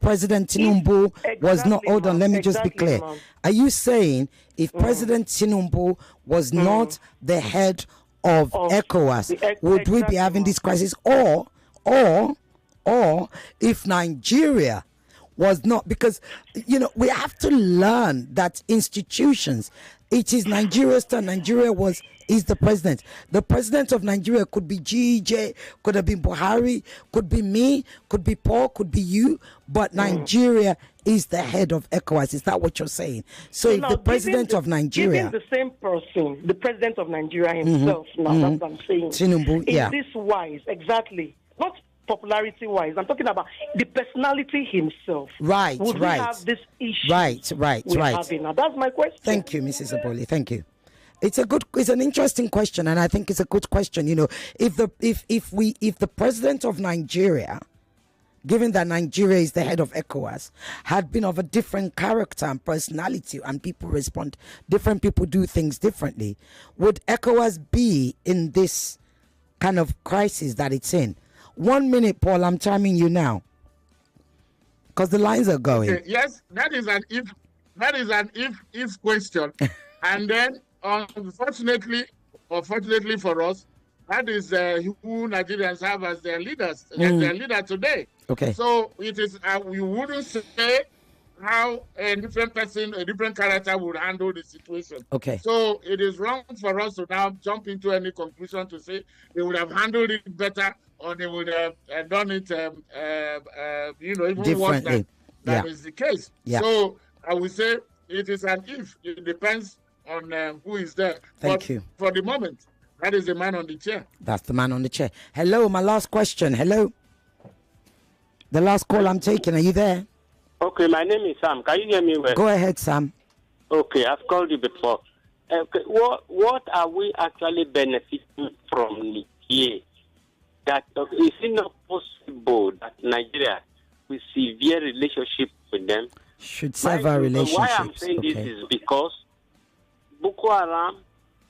President Tinubu was not, hold on, let me just be clear. Ma'am. Are you saying if President Tinubu was not the head of ECOWAS, would we be having this crisis? Or if Nigeria was not, because, we have to learn that institutions, it is Nigeria's turn. Nigeria is the president. The president of Nigeria could be GJ, could have been Buhari, could be me, could be Paul, could be you, but Nigeria is the head of ECOWAS. Is that what you're saying? So if the president of Nigeria... Given the same person, the president of Nigeria himself, that's what I'm saying. Tinubu, is this wise? Exactly. Not popularity-wise. I'm talking about the personality himself. Right, Would we have this issue? Right. Having? Now, that's my question. Thank you, Mrs. Aboli. Thank you. It's an interesting question, and I think it's a good question. If the president of Nigeria, given that Nigeria is the head of ECOWAS, had been of a different character and personality, and people respond, different people do things differently, would ECOWAS be in this kind of crisis that it's in? 1 minute, Paul, I'm timing you now, because the lines are going. Okay, yes, that is an if question. And then, unfortunately, or fortunately for us, that is who Nigerians have as their leaders, as their leader today. Okay. So it is, we wouldn't say how a different person, a different character would handle the situation. Okay. So it is wrong for us to now jump into any conclusion to say they would have handled it better or they would have done it, even worse than that is the case. Yeah. So I would say it is an if. It depends on who is there. Thank you. For the moment, that is the man on the chair. That's the man on the chair. Hello, my last question. Hello. The last call I'm taking. Are you there? Okay, my name is Sam. Can you hear me well? Go ahead, Sam. Okay, I've called you before. Okay, what are we actually benefiting from here? That is it not possible that Nigeria, with severe relationship with them, should sever relationships? Why I'm saying this is because Boko Haram,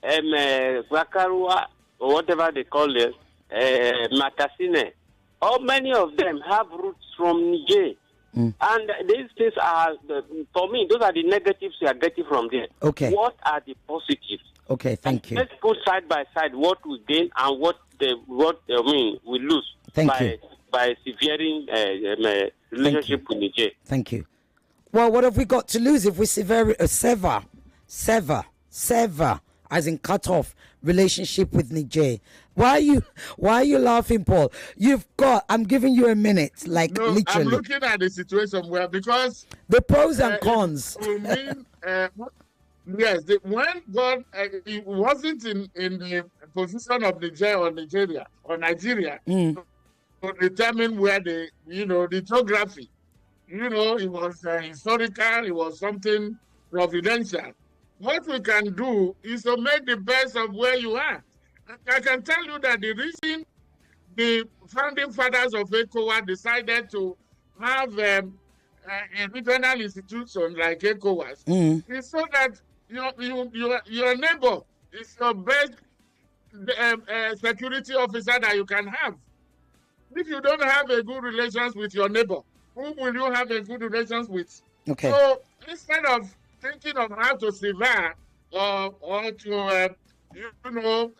Zakarua, or whatever they call it, Matasine, how many of them have roots from Niger? And these things are, for me, those are the negatives we are getting from there. Okay. What are the positives? Okay, thank you. Let's put side by side what we gain and what we lose by severing relationship with Niger. Thank you. Well, what have we got to lose if we sever, as in cut off relationship with Niger? Why are you laughing, Paul? I'm giving you a minute, literally. I'm looking at the situation where, because the pros and cons. Yes, when God, he wasn't in the position of Niger or Nigeria to determine where the geography. It was historical, it was something providential. What we can do is to make the best of where you are. I can tell you that the reason the founding fathers of ECOWAS decided to have a regional institution like ECOWAS is so that your neighbor is your best security officer that you can have. If you don't have a good relations with your neighbor, who will you have a good relations with? Okay. So instead of thinking of how to sever or to to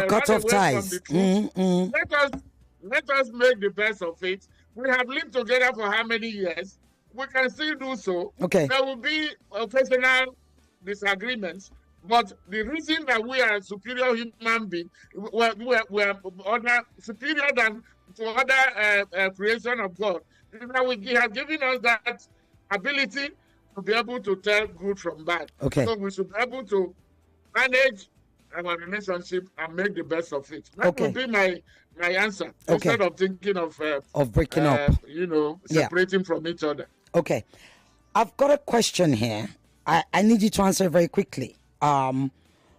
cut off ties, let us make the best of it. We have lived together for how many years? We can still do so. Okay. There will be occasional disagreements, but the reason that we are superior human beings, we are superior than to other creation of God, is that He has given us that ability to be able to tell good from bad. Okay. So we should be able to manage our relationship and make the best of it. That would be my answer. Instead of thinking of breaking up, separating from each other. Okay, I've got a question here. I need you to answer very quickly.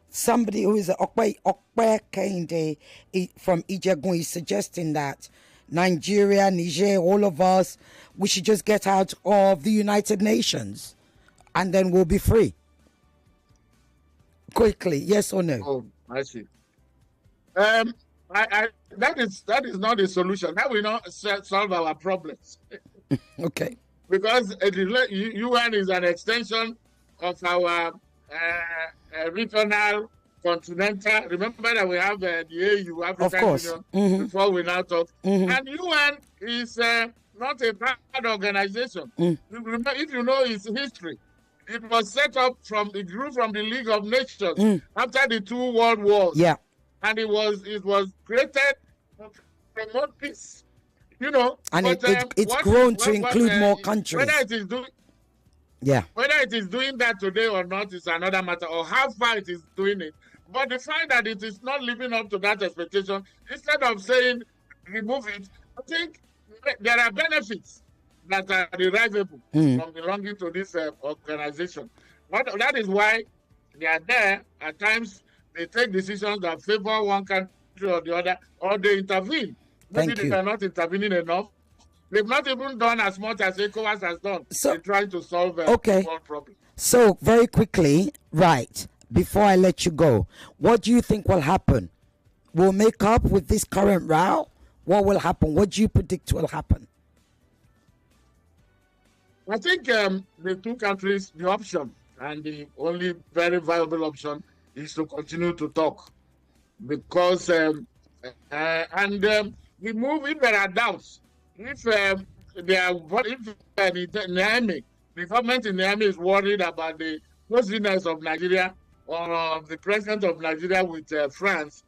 Somebody who is Okwe Kende from Ijegun is suggesting that Nigeria, Niger, all of us, we should just get out of the United Nations and then we'll be free. Quickly, yes or no? Oh, I see. That is not a solution. That will not solve our problems. Okay. Because UN is an extension of our regional, continental. Remember that we have the AU, African Union, before we now talk. And UN is not a bad organization. If you know its history, it was set up it grew from the League of Nations after the 2 World Wars. Yeah. And it was created to promote peace. And it's grown to include more countries. Whether it is doing that today or not is another matter, or how far it is doing it. But the fact that it is not living up to that expectation, instead of saying remove it, I think there are benefits that are derivable from belonging to this organization. But that is why they are there. At times, they take decisions that favor one country or the other, or they intervene. Maybe they are not intervening enough. They've not even done as much as ECOWAS has done in trying to solve the world problem. So, very quickly, before I let you go, what do you think will happen? We'll make up with this current row? What will happen? What do you predict will happen? I think the two countries, the option, and the only very viable option is to continue to talk. Because, if there are doubts, if Niamey, the government in Niamey is worried about the closeness of Nigeria or the president of Nigeria with France,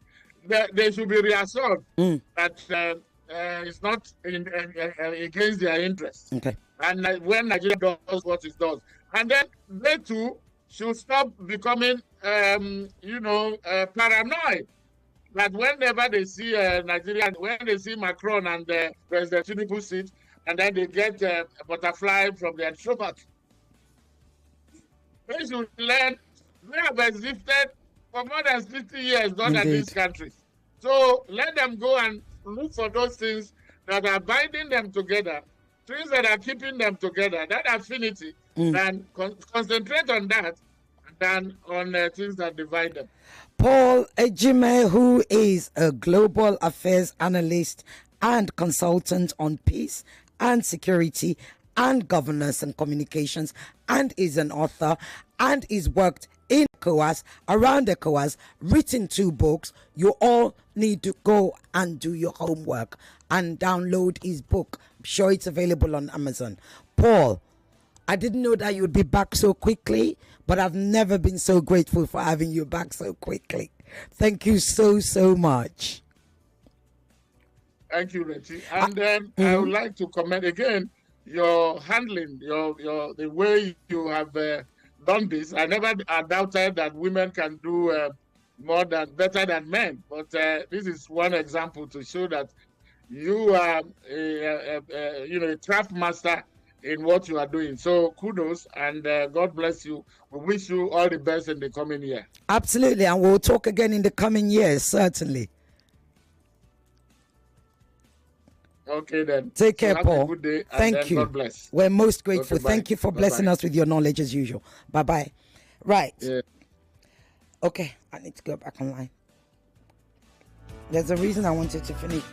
they should be reassured that it's not against their interests. Okay. And when Nigeria does what it does. And then they too should stop becoming, paranoid. That whenever they see Nigeria, when they see Macron and President Tinubu sit, and then they get a butterfly from their stomach. They should learn. They have existed for more than 60 years, not in these countries. So let them go and look for those things that are binding them together, things that are keeping them together, that affinity, and concentrate on that than on things that divide them. Paul Ejime, who is a global affairs analyst and consultant on peace and security and governance and communications, and is an author, and is worked in ECOWAS, around ECOWAS, written 2 books. You all need to go and do your homework and download his book. I'm sure it's available on Amazon. Paul, I didn't know that you would be back so quickly, but I've never been so grateful for having you back so quickly. Thank you so, so much. Thank you, Reti. And then I would like to comment again, your handling, the way you have done this. I never doubted that women can do better than men, but this is one example to show that you are a craft master in what you are doing. So kudos, and God bless you. We wish you all the best in the coming year. Absolutely, and we'll talk again in the coming years, certainly. Okay then. Take care, have Paul. A good day, and Thank you. God bless. We're most grateful. Okay, Thank you for blessing us with your knowledge as usual. Bye-bye. Right. Yeah. Okay, I need to go back online. There's a reason I wanted to finish.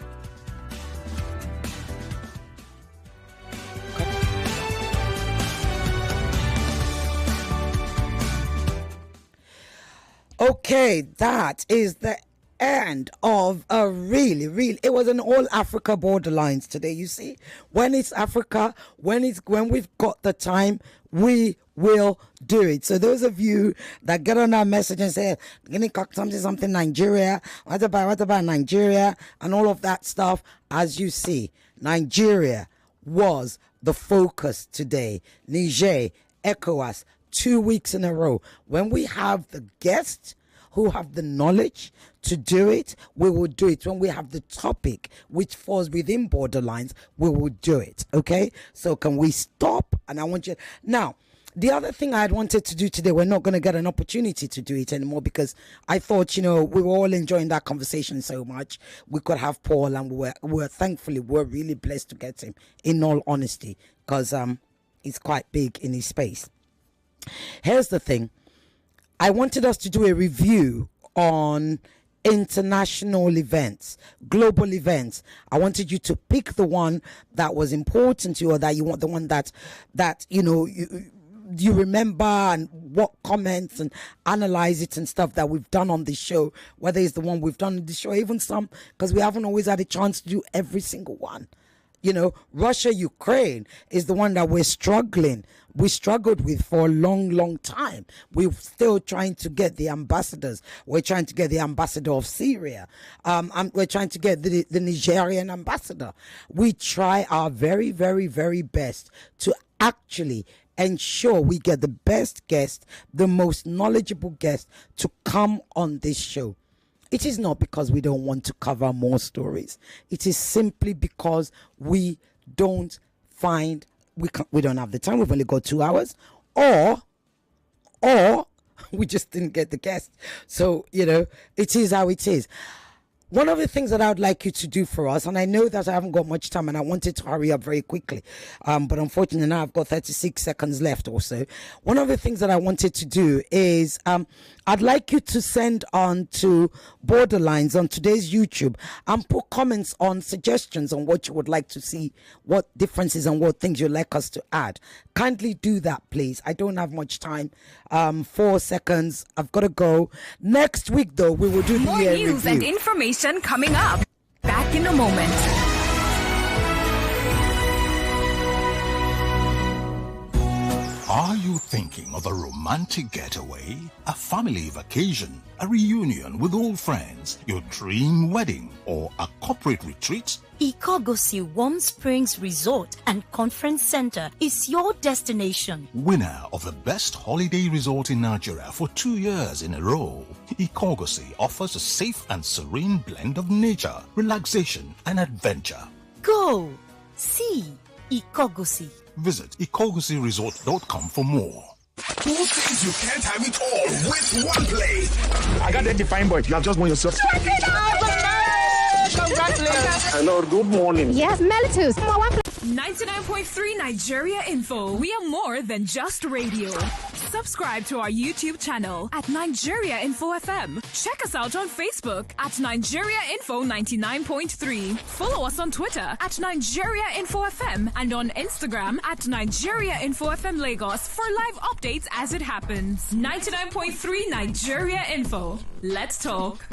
Okay, that is the end of a really, it was an all Africa borderlines today. You see, when it's Africa, when we've got the time, we will do it. So those of you that get on our message and say, something Nigeria, what about Nigeria, and all of that stuff, as you see, Nigeria was the focus today. Niger, ECOWAS, 2 weeks in a row. When we have the guests who have the knowledge to do it, we will do it. When we have the topic which falls within borderlines, we will do it. Okay? So can we stop? And I want you now. The other thing I had wanted to do today, we're not going to get an opportunity to do it anymore because I thought, we were all enjoying that conversation so much. We could have Paul, and we're thankfully, we're really blessed to get him, in all honesty, because he's quite big in his space. Here's the thing. I wanted us to do a review on international events, global events. I wanted you to pick the one that was important to you, or that you want, the one that you remember, and what comments, and analyze it and stuff that we've done on the show, whether it's the one we've done on the show, even some, because we haven't always had a chance to do every single one. Russia, Ukraine is the one that we struggled with for a long time. We're still trying to get the ambassadors. We're trying to get the ambassador of Syria. We're trying to get the Nigerian ambassador. We try our very, very, very best to actually ensure we get the best guest, the most knowledgeable guest to come on this show. It is not because we don't want to cover more stories. It is simply because we don't find, we don't have the time. We've only got 2 hours, or we just didn't get the guest. So, it is how it is. One of the things that I would like you to do for us, and I know that I haven't got much time and I wanted to hurry up very quickly, but unfortunately now I've got 36 seconds left or so. One of the things that I wanted to do is I'd like you to send on to Borderlines on today's YouTube and put comments on suggestions on what you would like to see, what differences and what things you'd like us to add. Kindly do that, please. I don't have much time. 4 seconds. I've got to go. Next week, though, we will do the More year news review. and information coming up. Back in a moment. Are you thinking of a romantic getaway, a family vacation, a reunion with old friends, your dream wedding, or a corporate retreat? Ikogosi Warm Springs Resort and Conference Center is your destination. Winner of the best holiday resort in Nigeria for 2 years in a row, Ikogosi offers a safe and serene blend of nature, relaxation, and adventure. Go see Ikogosi. Visit ikogosiresort.com for more. 2 things you can't have it all with one play. I got that defined point. You have just won yourself. Congratulations. Hello, good morning. Yes, Meltus. 99.3 Nigeria Info. We are more than just radio. Subscribe to our YouTube channel at Nigeria Info FM. Check us out on Facebook at Nigeria Info 99.3. Follow us on Twitter at Nigeria Info FM and on Instagram at Nigeria Info FM Lagos for live updates as it happens. 99.3 Nigeria Info. Let's talk.